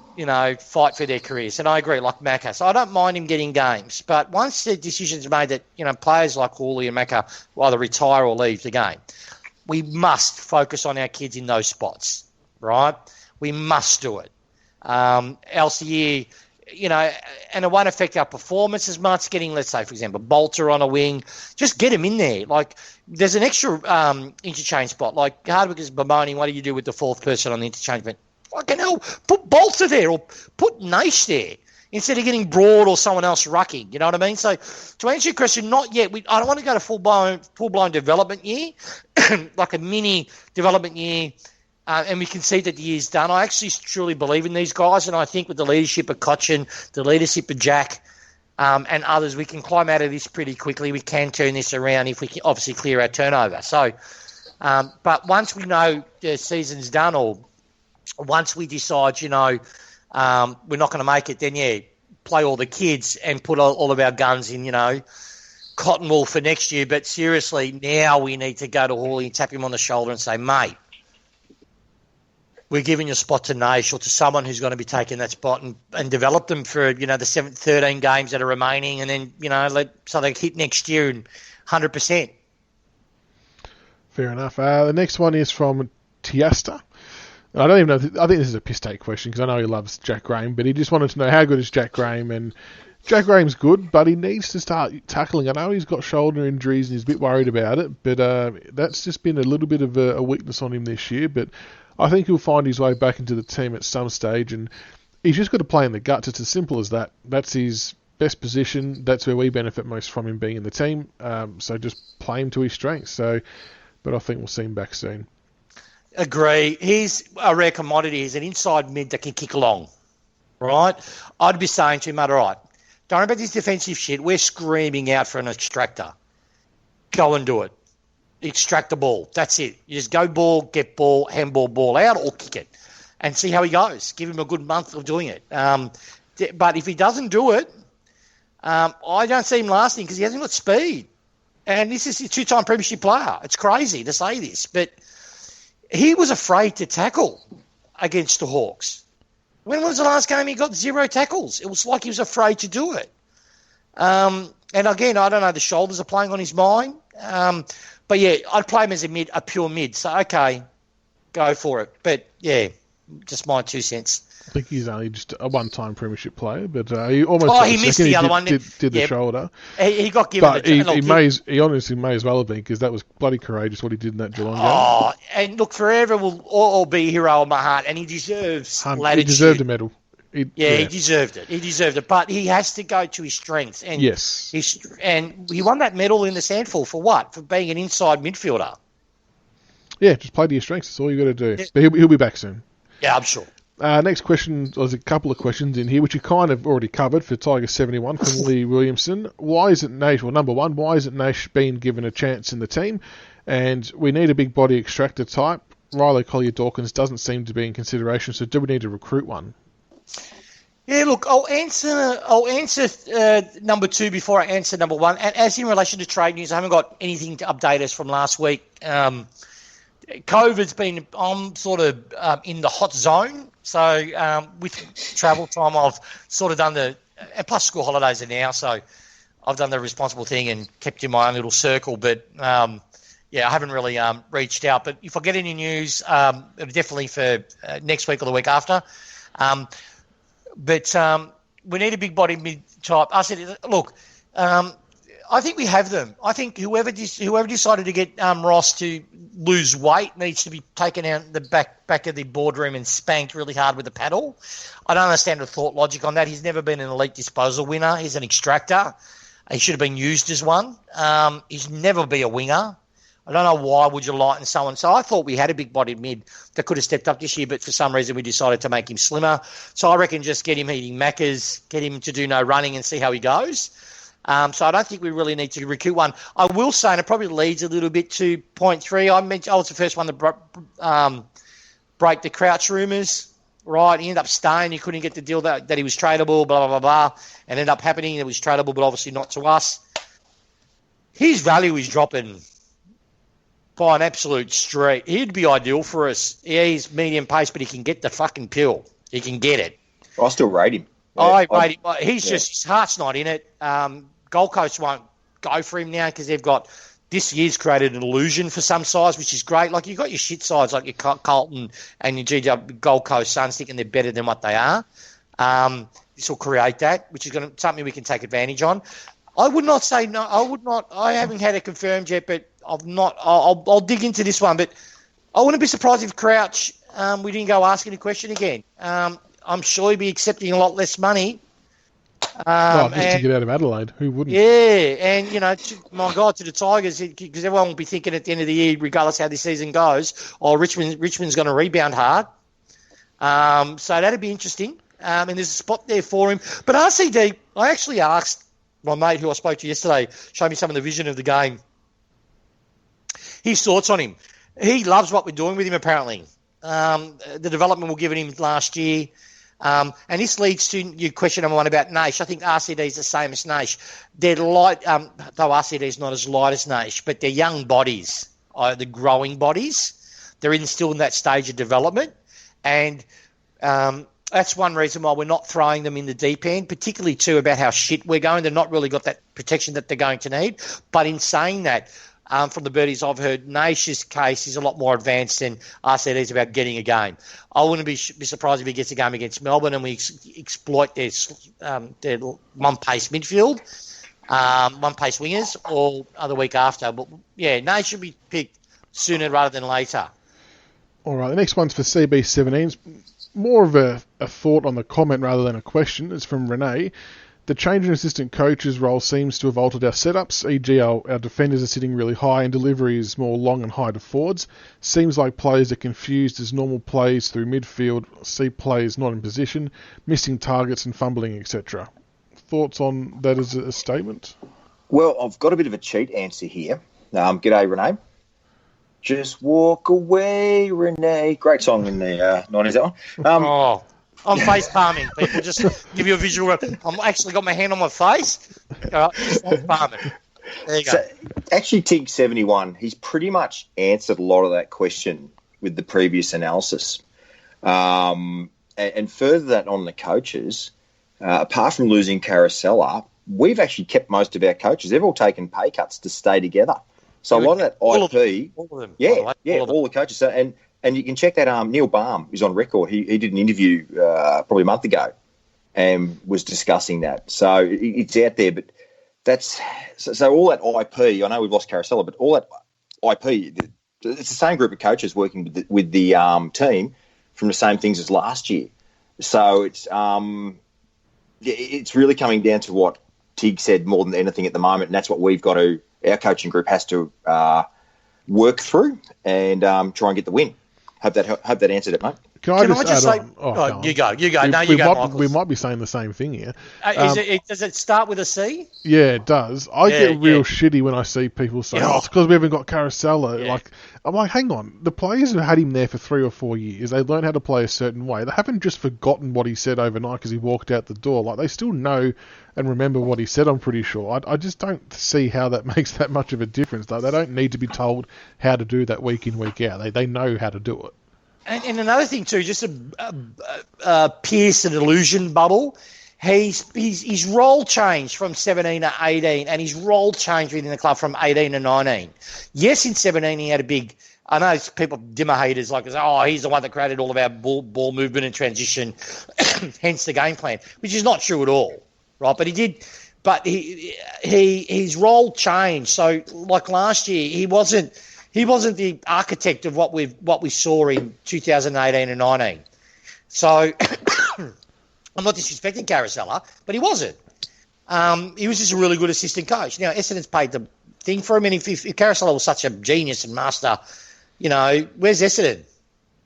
fight for their careers. And I agree, like Macca. So I don't mind him getting games. But once the decision's made that, players like Hawley and Macca will either retire or leave the game, we must focus on our kids in those spots, right? We must do it. Else the year, and it won't affect our performance as much, getting, let's say, for example, Bolter on a wing. Just get him in there. Like, there's an extra interchange spot. Like, Hardwick is bemoaning, what do you do with the 4th person on the interchange? But fucking hell, put Bolter there or put Naish there instead of getting Broad or someone else rucking. You know what I mean? So to answer your question, not yet. I don't want to go to full-blown development year, like a mini development year, and we can see that the year's done. I actually truly believe in these guys, and I think with the leadership of Cochin, the leadership of Jack, and others, we can climb out of this pretty quickly. We can turn this around if we can obviously clear our turnover. So, but once we know the season's done, or once we decide, we're not going to make it, then play all the kids and put all of our guns in, cotton wool for next year. But seriously, now we need to go to Hawley and tap him on the shoulder and say, mate, we're giving your spot to Naish or to someone who's going to be taking that spot and develop them for, the 13 games that are remaining, and then, so they hit next year and 100%. Fair enough. The next one is from Tiesta. I don't even know. I think this is a piss take question because I know he loves Jack Graham, but he just wanted to know how good is Jack Graham. And Jack Graham's good, but he needs to start tackling. I know he's got shoulder injuries and he's a bit worried about it, but that's just been a little bit of a weakness on him this year. But I think he'll find his way back into the team at some stage, and he's just got to play in the guts. It's as simple as that. That's his best position. That's where we benefit most from him being in the team. So just play him to his strengths. But I think we'll see him back soon. Agree. He's a rare commodity. He's an inside mid that can kick along, right? I'd be saying to him, mate, all right, don't worry about this defensive shit. We're screaming out for an extractor. Go and do it. Extract the ball. That's it. You just go ball, get ball, handball, ball out, or kick it, and see how he goes. Give him a good month of doing it. But if he doesn't do it, I don't see him lasting because he hasn't got speed. And this is a 2-time premiership player. It's crazy to say this, but he was afraid to tackle against the Hawks. When was the last game he got 0 tackles? It was like he was afraid to do it. And again, I don't know, the shoulders are playing on his mind. But yeah, I'd play him as a pure mid. So, okay, go for it. But yeah, Just my 2 cents. I think he's only just a one-time premiership player, but he almost. He missed the other one. Did the shoulder. He got given. But he honestly may as well have been, because that was bloody courageous what he did in that Geelong game. Oh, and look, forever will all be a hero of my heart, and he deserves latitude. He deserved a medal. He deserved it. He deserved it, but he has to go to his strengths. And yes. And he won that medal in the Sandful for what? For being an inside midfielder. Yeah, just play to your strengths. That's all you got to do. Yeah. But he'll be back soon. Yeah, I'm sure. Next question, there's a couple of questions in here, which you kind of already covered for Tiger71 from Lee Williamson. Why isn't Nash, well, number one, why isn't Nash being given a chance in the team? And we need a big body extractor type. Riley Collier-Dawkins doesn't seem to be in consideration, so do we need to recruit one? Yeah, look, I'll answer number two before I answer number one. And as in relation to trade news, I haven't got anything to update us from last week. COVID's been, I'm sort of in the hot zone. So with travel time, I've sort of done and plus school holidays are now, so I've done the responsible thing and kept in my own little circle. But, I haven't really reached out. But if I get any news, it'll definitely for next week or the week after. But we need a big body mid-type. I said, look, I think we have them. I think whoever decided to get Ross to lose weight needs to be taken out the back of the boardroom and spanked really hard with a paddle. I don't understand the thought logic on that. He's never been an elite disposal winner. He's an extractor. He should have been used as one. He's never be a winger. I don't know why would you lighten someone. So I thought we had a big-bodied mid that could have stepped up this year, but for some reason we decided to make him slimmer. So I reckon just get him eating Maccas, get him to do no running and see how he goes. So I don't think we really need to recruit one. I will say, and it probably leads a little bit to point three, I was the first one to break the Crouch rumours, right? He ended up staying. He couldn't get the deal that he was tradable, blah, blah, blah, blah. And ended up happening. It was tradable, but obviously not to us. His value is dropping by an absolute street. He'd be ideal for us. Yeah, he's medium pace, but he can get the fucking pill. He can get it. I still rate him. I rate him. He's just, his heart's not in it. Gold Coast won't go for him now because they've got, this year's created an illusion for some sides, which is great. Like, you've got your shit sides like your Carlton and your GW Gold Coast Suns thinking they're better than what they are. This will create that, which is something we can take advantage on. I would not say no. I would not. I haven't had it confirmed yet, but I'll dig into this one. But I wouldn't be surprised if Crouch, we didn't go asking a question again. I'm sure he'd be accepting a lot less money. Just to get out of Adelaide, who wouldn't? Yeah, and my God, to the Tigers, because everyone will be thinking at the end of the year, regardless how this season goes, Richmond's going to rebound hard. So that'd be interesting. And there's a spot there for him. But RCD, I actually asked my mate who I spoke to yesterday, showed me some of the vision of the game, his thoughts on him. He loves what we're doing with him, apparently. The development we're giving him last year. And this leads to your question number one about Naish. I think RCD is the same as Naish. They're light, though RCD is not as light as Naish, but they're young bodies, the growing bodies. They're still in that stage of development. And that's one reason why we're not throwing them in the deep end, particularly, too, about how shit we're going. They've not really got that protection that they're going to need. But in saying that, from the birdies I've heard, Naish's case is a lot more advanced than RCD's about getting a game. I wouldn't be surprised if he gets a game against Melbourne and we exploit their one-pace midfield, one-pace wingers, or the week after. But, yeah, Naish should be picked sooner rather than later. All right, the next one's for CB17. It's more of a thought on the comment rather than a question. It's from Renee. The change in assistant coach's role seems to have altered our setups, e.g. our defenders are sitting really high and delivery is more long and high to forwards. Seems like players are confused as normal plays through midfield, see players not in position, missing targets and fumbling, etc. Thoughts on that as a statement? Well, I've got a bit of a cheat answer here. G'day, Renee. Just walk away, Renee. Great song in the 90s, that one. I'm face palming. People just give you a visual. I'm actually got my hand on my face. Just face palming. There you go. So, actually, Tigercast71, he's pretty much answered a lot of that question with the previous analysis. And further that on the coaches, apart from losing Carosella, we've actually kept most of our coaches. They've all taken pay cuts to stay together. So a lot of that IP, all of them, all the coaches. So, and And you can check that. Neil Baum is on record. He did an interview probably a month ago and was discussing that. So it's out there. But that's so all that IP. I know we've lost Carousella, but all that IP. It's the same group of coaches working with the team from the same things as last year. So it's really coming down to what Tig said more than anything at the moment, and that's what our coaching group has to work through and try and get the win. Hope that answered it, mate. Can I just say? Oh, you go. No, you go, Michael. We might be saying the same thing here. Does it start with a C? Yeah, it does. I get real shitty when I see people say, it's because we haven't got Carousella. Yeah. I'm like, hang on. The players who had him there for 3 or 4 years, they learned how to play a certain way. They haven't just forgotten what he said overnight because he walked out the door. Like, they still know and remember what he said, I'm pretty sure. I just don't see how that makes that much of a difference, though. They don't need to be told how to do that week in, week out. They know how to do it. And another thing too, just a pierce an illusion bubble. His role changed from 17 to 18, and his role changed within the club from 18 to 19. Yes, in 17 he had a big. I know people dimmer haters like, he's the one that created all of our ball movement and transition, hence the game plan, which is not true at all, right? But he did. But his role changed. So like last year, he wasn't the architect of what we saw in 2018 and 19. So I'm not disrespecting Carousella, but he wasn't. He was just a really good assistant coach. Now, Essendon's paid the thing for him, and if Carousella was such a genius and master, where's Essendon?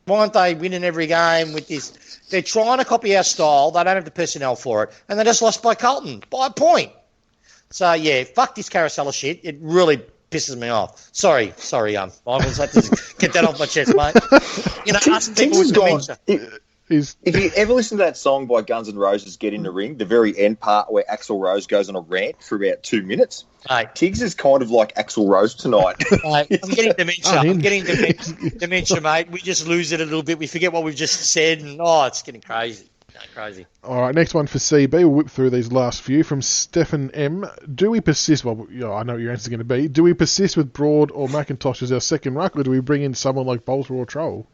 Why aren't they winning every game with this? They're trying to copy our style. They don't have the personnel for it, and they just lost by Carlton by a point. So, yeah, fuck this Carousella shit. It really pisses me off. Sorry, I was like to get that off my chest, mate. Us people with dementia. If you ever listen to that song by Guns N' Roses, Get in the Ring, the very end part where Axl Rose goes on a rant for about 2 minutes, Tiggs is kind of like Axl Rose tonight. I'm getting dementia. Dementia, mate. We just lose it a little bit. We forget what we've just said, and it's getting crazy. Crazy. All right, next one for CB. We'll whip through these last few. From Stefan M. Do we persist? Well, I know what your answer is going to be. Do we persist with Broad or McIntosh as our second ruck, or do we bring in someone like Bolter or Troll?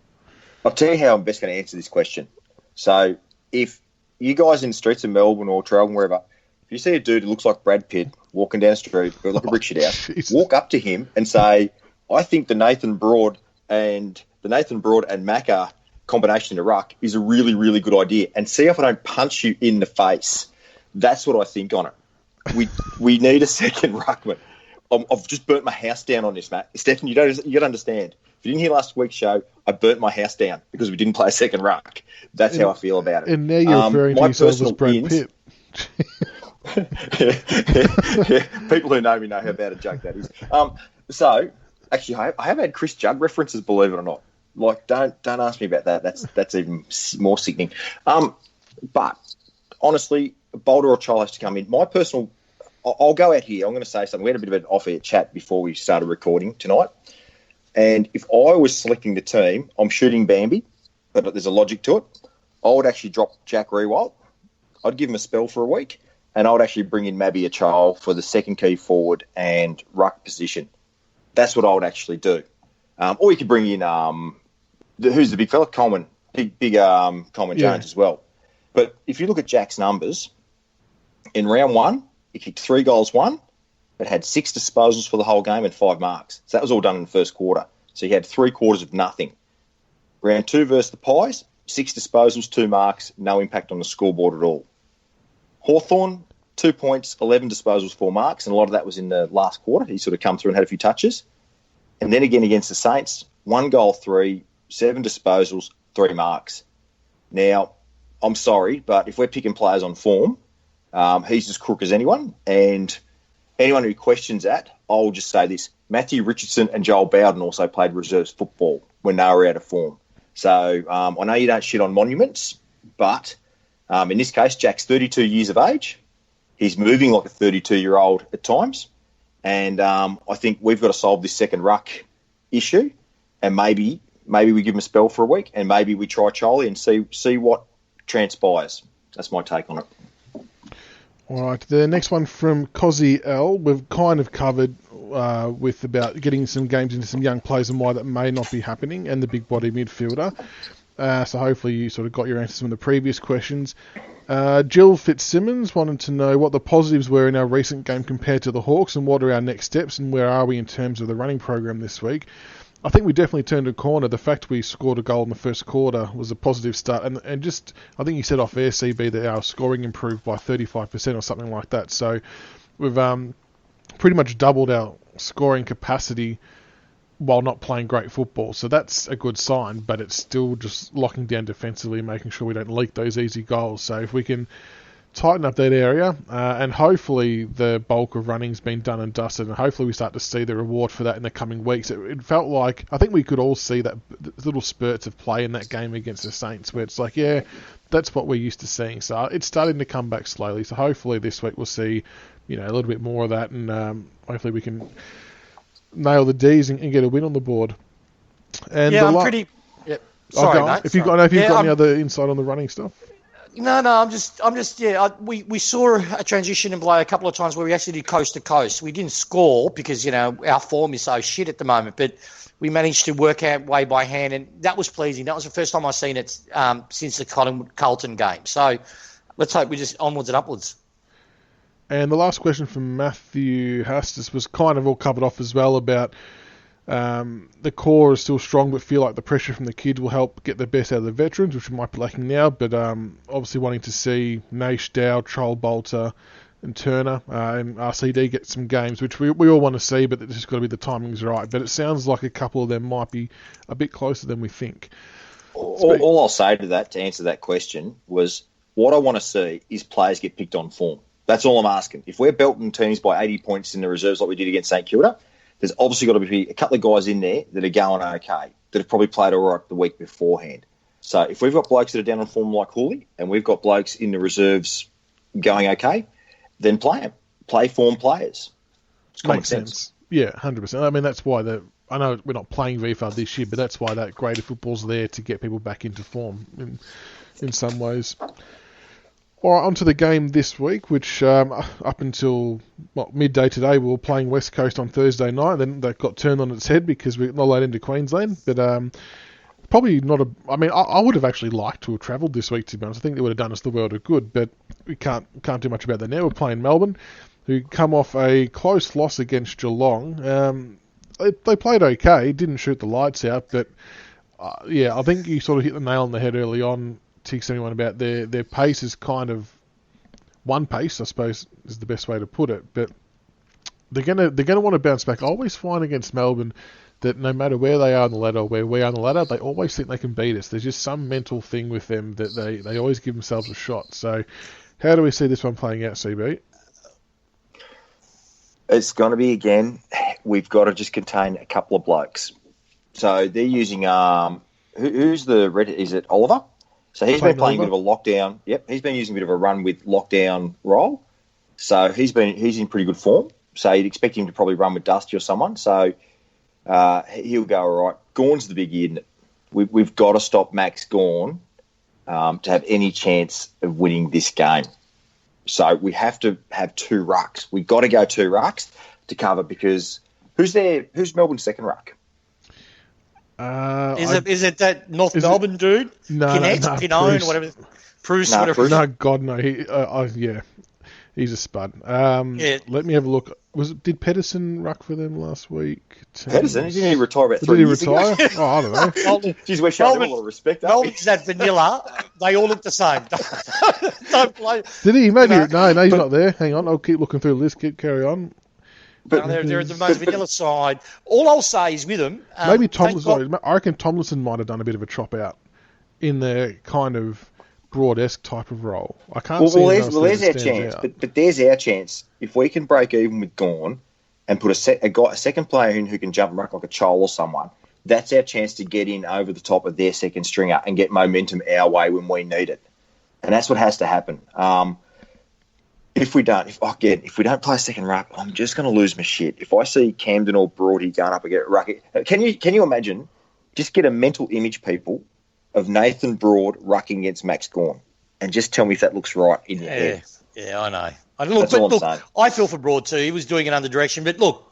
I'll tell you how I'm best going to answer this question. So, if you guys in the streets of Melbourne or Traralgon, wherever, if you see a dude who looks like Brad Pitt walking down the street, like a brick shit house, walk up to him and say, I think the Nathan Broad and Macca combination in a ruck is a really, really good idea, and see if I don't punch you in the face. That's what I think on it. We need a second ruckman. I've just burnt my house down on this, Matt. Stefan, you got to understand. If you didn't hear last week's show, I burnt my house down because we didn't play a second ruck. That's how I feel about it. And now you're referring to yourself as Brad Pitt. People who know me know how bad a joke that is. So, actually, I have had Chris Judd references, believe it or not. Like, don't ask me about that. That's even more sickening. But honestly, Boulder or Child has to come in. My personal, I'll go out here. I'm going to say something. We had a bit of an off-air chat before we started recording tonight. And if I was selecting the team, I'm shooting Bambi, but there's a logic to it. I would actually drop Jack Rewalt. I'd give him a spell for a week, and I would actually bring in Mabby Achal for the second key forward and ruck position. That's what I would actually do. Or you could bring in who's the big fella? Coleman. Big Coleman Jones as well. But if you look at Jack's numbers, in round one, he kicked 3 goals, but had 6 disposals for the whole game and 5 marks. So that was all done in the first quarter. So he had 3 quarters of nothing. Round 2 versus the Pies, 6 disposals, 2 marks, no impact on the scoreboard at all. Hawthorn, 2 points, 11 disposals, 4 marks, and a lot of that was in the last quarter. He sort of come through and had a few touches. And then again against the Saints, 1 goal, 3, 7 disposals, 3 marks. Now, I'm sorry, but if we're picking players on form, he's as crook as anyone. And anyone who questions that, I'll just say this. Matthew Richardson and Joel Bowden also played reserves football when they were out of form. So I know you don't shit on monuments, but in this case, Jack's 32 years of age. He's moving like a 32-year-old at times. And I think we've got to solve this second ruck issue. And maybe we give him a spell for a week, and maybe we try Charlie and see what transpires. That's my take on it. All right, the next one from Cozzy L. We've kind of covered with about getting some games into some young players and why that may not be happening, and the big body midfielder. So hopefully you sort of got your answers from the previous questions. Jill Fitzsimmons wanted to know what the positives were in our recent game compared to the Hawks, and what are our next steps, and where are we in terms of the running program this week. I think we definitely turned a corner. The fact we scored a goal in the first quarter was a positive start, and just I think you said off air, CB, that our scoring improved by 35% or something like that. So we've pretty much doubled our scoring capacity while not playing great football. So that's a good sign, but it's still just locking down defensively and making sure we don't leak those easy goals. So if we can tighten up that area, and hopefully the bulk of running's been done and dusted, and hopefully we start to see the reward for that in the coming weeks. It felt like, I think we could all see that little spurts of play in that game against the Saints where it's like, yeah, that's what we're used to seeing. So it's starting to come back slowly. So hopefully this week we'll see, a little bit more of that, and hopefully we can nail the D's and get a win on the board. And yeah, I'm pretty... Yeah. Sorry, mate. If you've got any other insight on the running stuff? No, I'm just. We saw a transition in play a couple of times where we actually did coast to coast. We didn't score because, our form is so shit at the moment, but we managed to work our way by hand, and that was pleasing. That was the first time I've seen it since the Carlton game. So let's hope we just onwards and upwards. And the last question from Matthew Hastis was kind of all covered off as well about the core is still strong, but feel like the pressure from the kids will help get the best out of the veterans, which we might be lacking now. But obviously wanting to see Naish, Dow, Troll, Bolter and Turner and RCD get some games, which we all want to see, but it's just got to be the timing's right. But it sounds like a couple of them might be a bit closer than we think. All I'll say to that, to answer that question, was what I want to see is players get picked on form. That's all I'm asking. If we're belting teams by 80 points in the reserves like we did against St Kilda, there's obviously got to be a couple of guys in there that are going okay, that have probably played all right the week beforehand. So if we've got blokes that are down on form like Hooley, and we've got blokes in the reserves going okay, then play them. Play form players. It's common sense. Yeah, 100%. I mean, that's why I know we're not playing VFL this year, but that's why that greater football's there to get people back into form in some ways. All right, on to the game this week, which up until midday today, we were playing West Coast on Thursday night. Then that got turned on its head because we're not allowed into Queensland. But probably not I would have actually liked to have travelled this week, to be honest. I think it would have done us the world of good, but we can't do much about that now. We're playing Melbourne, who come off a close loss against Geelong. They played okay, didn't shoot the lights out, but I think you sort of hit the nail on the head early on, Tigerc71, about their pace is kind of one pace, I suppose is the best way to put it. But they're gonna want to bounce back. I always find against Melbourne that no matter where they are on the ladder or where we are on the ladder, they always think they can beat us. There's just some mental thing with them that they always give themselves a shot. So how do we see this one playing out, CB? It's going to be, again, we've got to just contain a couple of blokes. So they're using who's the red? Is it Oliver? So he's been playing a bit of a lockdown. Yep, he's been using a bit of a run with lockdown role. So he's in pretty good form. So you'd expect him to probably run with Dusty or someone. So he'll go all right. Gawn's the biggie, isn't it? We've got to stop Max Gawn to have any chance of winning this game. So we have to have two rucks. We've got to go two rucks to cover, because who's Melbourne's second ruck? Is it that North Melbourne dude? No, Pinone, whatever. Bruce, whatever. No, God, no. He's a spud. Let me have a look. Did Pedersen ruck for them last week? Pedersen? Didn't he retire about 3 years ago? Oh, I don't know. Jeez, we're showing them a lot of respect. Melbourne's that vanilla. They all look the same. Don't play. Did he? Maybe. No, he's not there. Hang on. I'll keep looking through the list. Carry on. But they're the most vanilla side. All I'll say is with them... maybe Tomlinson... I reckon Tomlinson might have done a bit of a chop out in the kind of broad-esque type of role. I can't see there's our chance. But there's our chance. If we can break even with Gawn and put a second player who can jump and ruck like a Chol or someone, that's our chance to get in over the top of their second stringer and get momentum our way when we need it. And that's what has to happen. If we don't play second ruck, I'm just going to lose my shit. If I see Camden or Broady going up and get ruck, can you imagine? Just get a mental image, people, of Nathan Broad rucking against Max Gawn, and just tell me if that looks right in your head. Yeah, I know. Look, I feel for Broad too. He was doing it under direction, but look,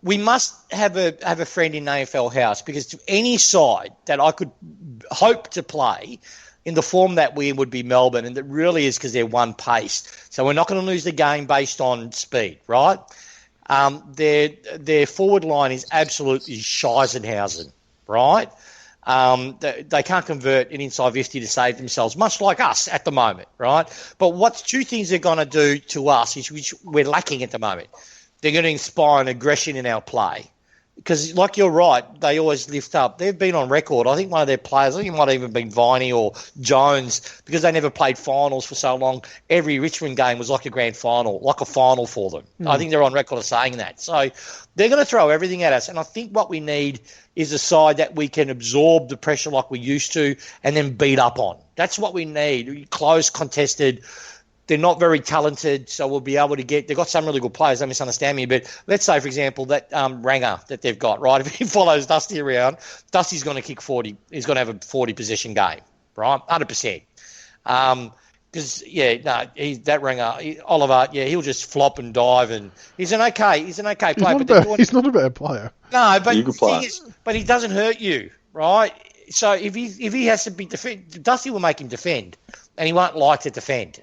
we must have a friend in AFL House, because to any side that I could hope to play in the form that we would be Melbourne, and that really is because they're one pace. So we're not going to lose the game based on speed, right? Their forward line is absolutely Scheisenhausen, right? They can't convert an inside 50 to save themselves, much like us at the moment, right? But what's two things they're going to do to us, is which we're lacking at the moment. They're going to inspire an aggression in our play. Because, like you're right, they always lift up. They've been on record. I think one of their players, I think it might have even been Viney or Jones, because they never played finals for so long. Every Richmond game was like a grand final, like a final for them. I think they're on record of saying that. So they're going to throw everything at us. And I think what we need is a side that we can absorb the pressure like we used to and then beat up on. That's what we need. Close, contested. They're not very talented, so we'll be able to get – they've got some really good players, don't misunderstand me, but let's say, for example, that Ranger that they've got, right? If he follows Dusty around, Dusty's going to kick 40 – he's going to have a 40-possession game, right? 100%. Because, that Ranger, Oliver, he'll just flop and dive, and he's an okay player. He's not a bad player. No, but the thing is, but he doesn't hurt you, right? So if he has to be defend, Dusty will make him defend, and he won't like to defend.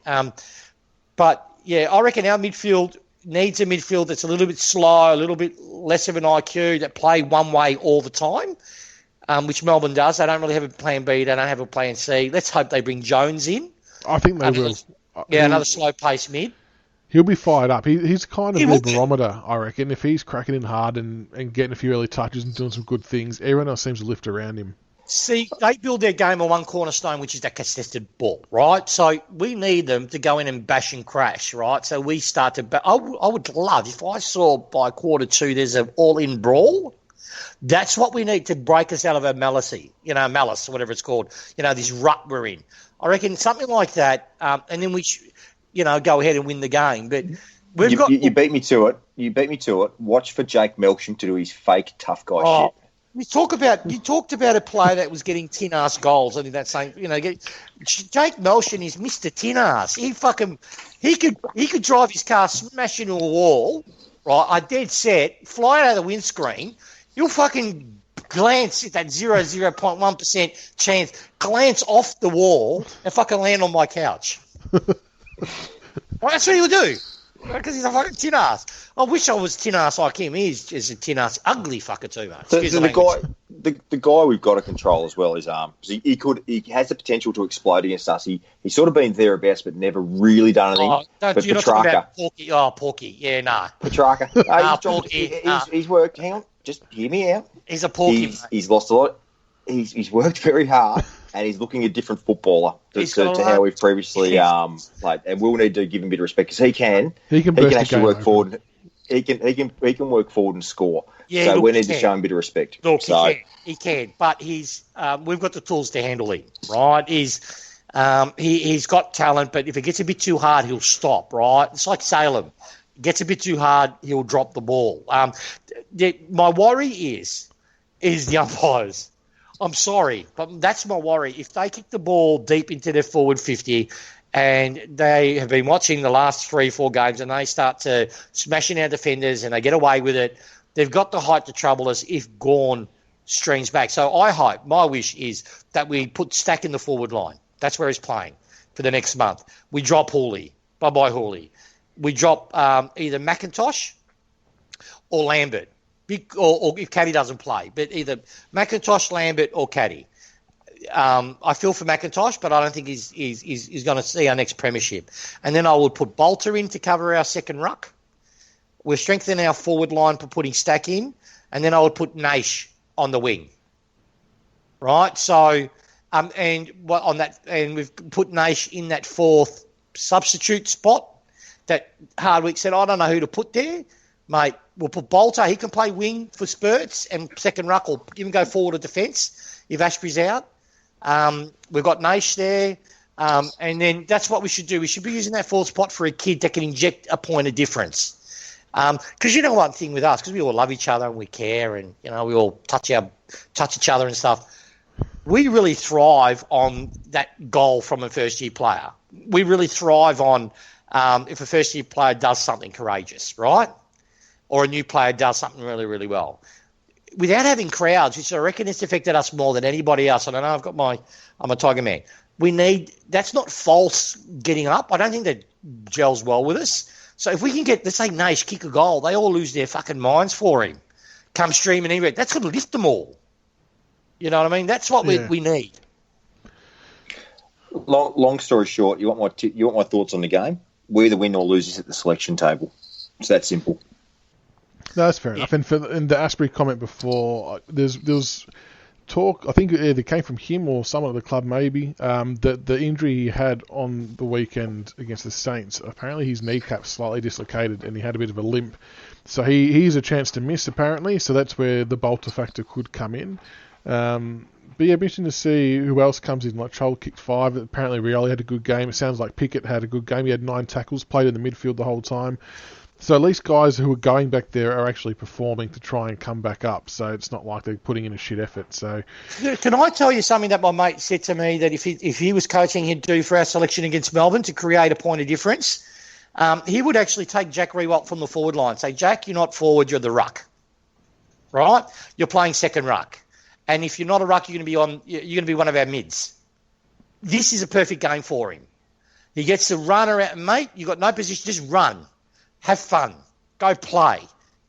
But I reckon our midfield needs a midfield that's a little bit slow, a little bit less of an IQ, that play one way all the time, which Melbourne does. They don't really have a plan B. They don't have a plan C. Let's hope they bring Jones in. I think they will. Another slow-paced mid. He'll be fired up. He's kind of the barometer, I reckon. If he's cracking in hard and getting a few early touches and doing some good things, everyone else seems to lift around him. See, they build their game on one cornerstone, which is that contested ball, right? So we need them to go in and bash and crash, right? So we start to I would love, if I saw by quarter two there's an all-in brawl, that's what we need to break us out of our malice, whatever it's called, this rut we're in. I reckon something like that, and then we go ahead and win the game. But you beat me to it. Watch for Jake Melsham to do his fake tough guy shit. You talked about a player that was getting tin-ass goals. I think that's saying, Jake Melsham is Mr. Tin-ass. He could drive his car, smash into a wall, right? I dead set, fly out of the windscreen. You'll fucking glance at that 0.1% chance, glance off the wall and fucking land on my couch. Well, that's what he'll do. Because he's a fucking tin ass. I wish I was tin ass like him. He's just a tin ass, ugly fucker too much. So the guy we've got to control as well is he has the potential to explode against us. He's sort of been thereabouts, but never really done anything. But you're not talking about Porky. Oh, Porky. Yeah, nah. Petrarca. Porky. He's worked. Hang on, just hear me out. He's a Porky. He's lost a lot. He's worked very hard. And he's looking a different footballer to how we've previously played. And we'll need to give him a bit of respect because he can actually work forward. He can work forward and score. Yeah, so we need to show him a bit of respect. Look, he can. But we've got the tools to handle him, right? He's got talent, but if it gets a bit too hard, he'll stop, right? It's like Salem. Gets a bit too hard, he'll drop the ball. My worry is the umpires. I'm sorry, but that's my worry. If they kick the ball deep into their forward 50 and they have been watching the last 3-4 games and they start to smashing our defenders and they get away with it, they've got the height to trouble us if Gawn streams back. So I hope, my wish is that we put Stack in the forward line. That's where he's playing for the next month. We drop Hooley. Bye-bye, Hooley. We drop either McIntosh or Lambert. Or if Caddy doesn't play, but either McIntosh, Lambert, or Caddy. I feel for McIntosh, but I don't think he's going to see our next premiership. And then I would put Bolter in to cover our second ruck. We're strengthening our forward line for putting Stack in, and then I would put Naish on the wing. Right, so and we've put Naish in that fourth substitute spot. That Hardwick said, I don't know who to put there. Mate, we'll put Bolter. He can play wing for spurts and second ruck or even go forward to defence if Ashby's out. We've got Naish there. And then that's what we should do. We should be using that fourth spot for a kid that can inject a point of difference. Because one thing with us, because we all love each other and we care and, we all touch each other and stuff, we really thrive on that goal from a first-year player. We really thrive on if a first-year player does something courageous, right? or a new player does something really, really well. Without having crowds, which I reckon has affected us more than anybody else. And I know I'm a Tiger man. That's not false getting up. I don't think that gels well with us. So if we can get, let's say, Nash kick a goal, they all lose their fucking minds for him. Come streaming in. That's going to lift them all. You know what I mean? That's what we need. Long story short, you want my thoughts on the game? We either win or lose at the selection table. It's that simple. No, that's fair enough. And in the Asprey comment before, there was talk, I think it either came from him or someone at the club maybe, that the injury he had on the weekend against the Saints, apparently his kneecap slightly dislocated and he had a bit of a limp. So he's a chance to miss apparently, so that's where the bolter factor could come in. But yeah, it'd be interesting to see who else comes in. Like Troll kicked 5. Apparently Rioli had a good game. It sounds like Pickett had a good game. He had 9 tackles, played in the midfield the whole time. So at least guys who are going back there are actually performing to try and come back up. So it's not like they're putting in a shit effort. So can I tell you something that my mate said to me that if he was coaching, he'd do for our selection against Melbourne to create a point of difference? He would actually take Jack Rewalt from the forward line. Say, Jack, you're not forward, you're the ruck. Right? You're playing second ruck. And if you're not a ruck, you're going to be one of our mids. This is a perfect game for him. He gets to run around. Mate, you've got no position. Just run. Have fun. Go play.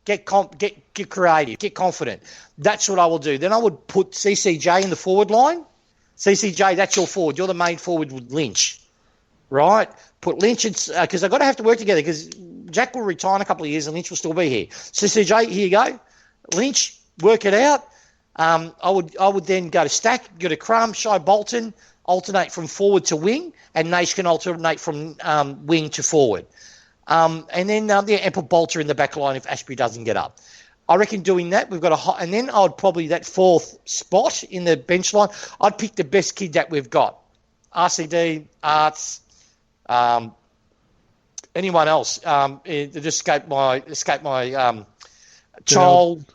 Get creative. Get confident. That's what I will do. Then I would put CCJ in the forward line. CCJ, that's your forward. You're the main forward with Lynch. Right? Put Lynch in, because they've got to have to work together because Jack will retire in a couple of years and Lynch will still be here. CCJ, here you go. Lynch, work it out. I would then go to Stack, go to Crumb, Shy Bolton, alternate from forward to wing, and Nash can alternate from wing to forward. And then and put Bolter in the back line if Ashby doesn't get up. I reckon doing that, we've got and then I would probably, that fourth spot in the bench line, I'd pick the best kid that we've got. RCD, Arts, anyone else. It just escaped my Chol,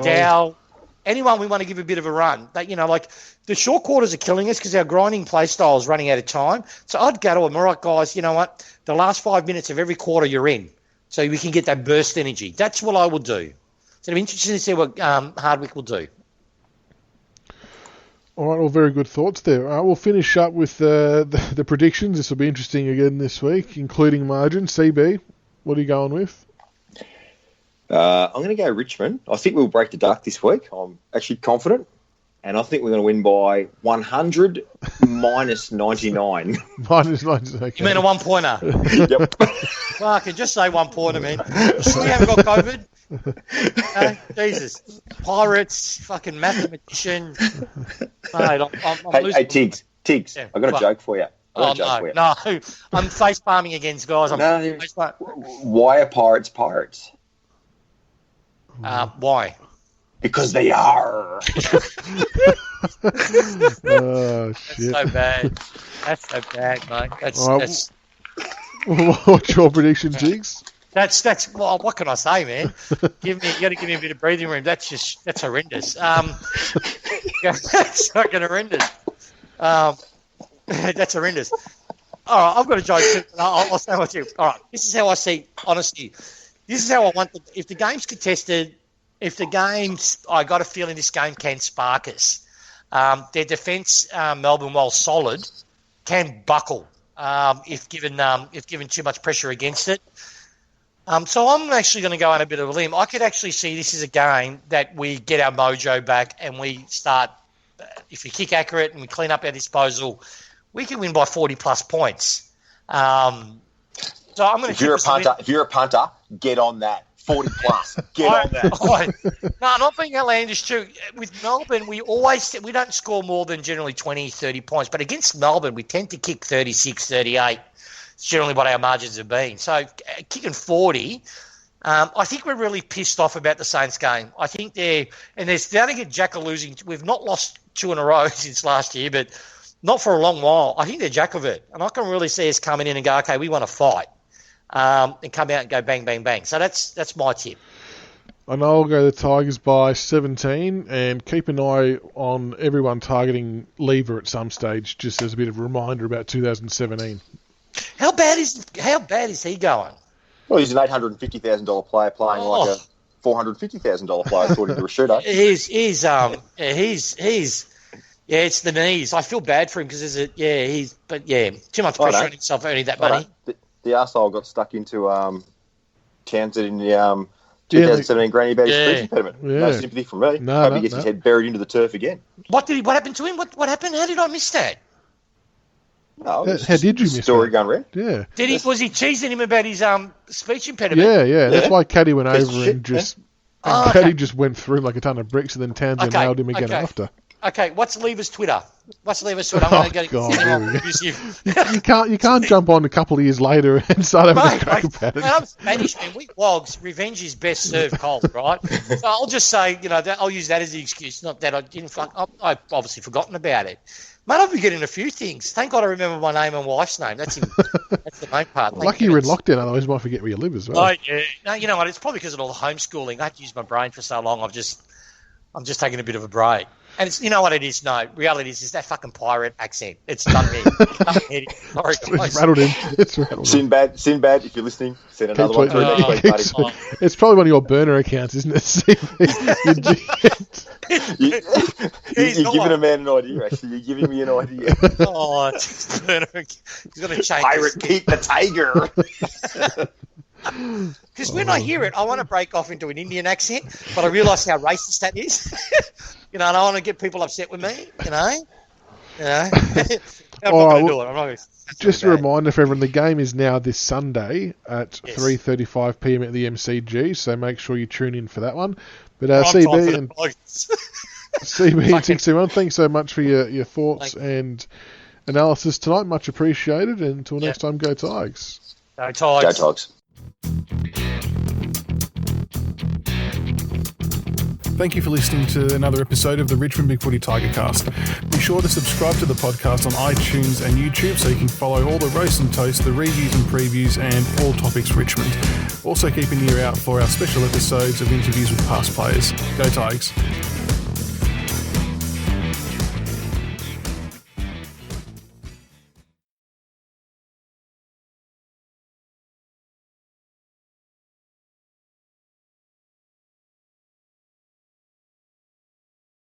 Dow. Anyone we want to give a bit of a run. But, like the short quarters are killing us because our grinding play style is running out of time. So I'd go to them, all right, guys, you know what? The last 5 minutes of every quarter you're in so we can get that burst energy. That's what I would do. So it'll be interesting to see what Hardwick will do. All right, well, very good thoughts there. We'll finish up with the predictions. This will be interesting again this week, including margin. CB, what are you going with? I'm going to go Richmond. I think we'll break the duck this week. I'm actually confident. And I think we're going to win by 100 minus 99. Minus 99. Okay. You mean a one-pointer? Yep. Well, I can just say one-pointer, man. We haven't got COVID. Jesus. Pirates, fucking mathematician. Mate, I'm losing. Hey, Tiggs, yeah, I've got a joke for you. No, I'm face palming against guys. Why are pirates pirates? Why? Because they are. Oh, shit. That's so bad, mate. That's... What's your prediction, Jigs? That's well, what can I say, man? You got to give me a bit of breathing room. That's horrendous. That's fucking horrendous. That's horrendous. All right, I've got a joke too. I'll say what you. All right, this is how I see. Honestly, this is how I want. If the game's contested, I got a feeling this game can spark us. Their defence, Melbourne, while solid, can buckle if given too much pressure against it. So I'm actually going to go on a bit of a limb. I could actually see this is a game that we get our mojo back and we start. If we kick accurate and we clean up our disposal, we can win by 40+ points. So I'm going to. If you're a punter, get on that. 40+. Get on that. No, not being outlandish too. With Melbourne, we don't score more than generally 20, 30 points. But against Melbourne, we tend to kick 36, 38. It's generally what our margins have been. So kicking 40, I think we're really pissed off about the Saints game. I think they're starting to get Jack losing. We've not lost 2 in a row since last year, but not for a long while. I think they're Jack of it. And I can really see us coming in and go, okay, we want to fight. And come out and go bang, bang, bang. So that's my tip. And I'll go the Tigers by 17 and keep an eye on everyone targeting Lever at some stage, just as a bit of a reminder about 2017. How bad is he going? Well, he's an $850,000 player playing like a $450,000 player, according to a shooter. He's it's the knees. I feel bad for him because too much pressure on himself earning that money. The arsehole got stuck into Townsend in the 2017 Granny about his speech impediment. Yeah. No sympathy from me. Hope he gets his head buried into the turf again. What happened to him? What happened? How did I miss that? No, how did you miss story that? going round? Yeah. Was he teasing him about his speech impediment? Yeah. That's why Caddy went over and just... Yeah. Caddy just went through him like a ton of bricks, and then Townsend nailed him again after. Okay, what's Lever's Twitter? I'm going to You can't jump on a couple of years later and start having a crack about it. I'm Spanish, man. We wogs, revenge is best served cold, right? So I'll just say, I'll use that as the excuse. Not that I didn't I've obviously forgotten about it. Mate, I've been getting a few things. Thank God I remember my name and wife's name. That's the main part. Lucky you're in lockdown, otherwise you might forget where you live as well. Oh, yeah. No, you know what? It's probably because of all the homeschooling. I had to use my brain for so long. I'm just taking a bit of a break. And it's, you know what it is? No, reality is that fucking pirate accent. It's done me. Sorry, it's rattled him. Sinbad, if you're listening, send another one through next week, buddy. It's probably one of your burner accounts, isn't it? You're giving a man an idea, actually. You're giving me an idea. It's burner. He's got to change. Pirate Pete the Tiger. Because when I hear it, I want to break off into an Indian accent, but I realise how racist that is. And I don't want to get people upset with me, I'm not going to do it. I'm not going to. Just a reminder for everyone, the game is now this Sunday at 3:35 p.m. at the MCG, so make sure you tune in for that one. But CB and CB17, thanks so much for your thoughts and analysis tonight. Much appreciated. And until next time, go Tigers. Go Tigers. Go Tigers. Thank you for listening to another episode of the Richmond BigFooty Tigercast. Be sure to subscribe to the podcast on iTunes and YouTube so you can follow all the roast and toast, the reviews and previews, and all topics Richmond. Also keep an ear out for our special episodes of interviews with past players. Go Tigers.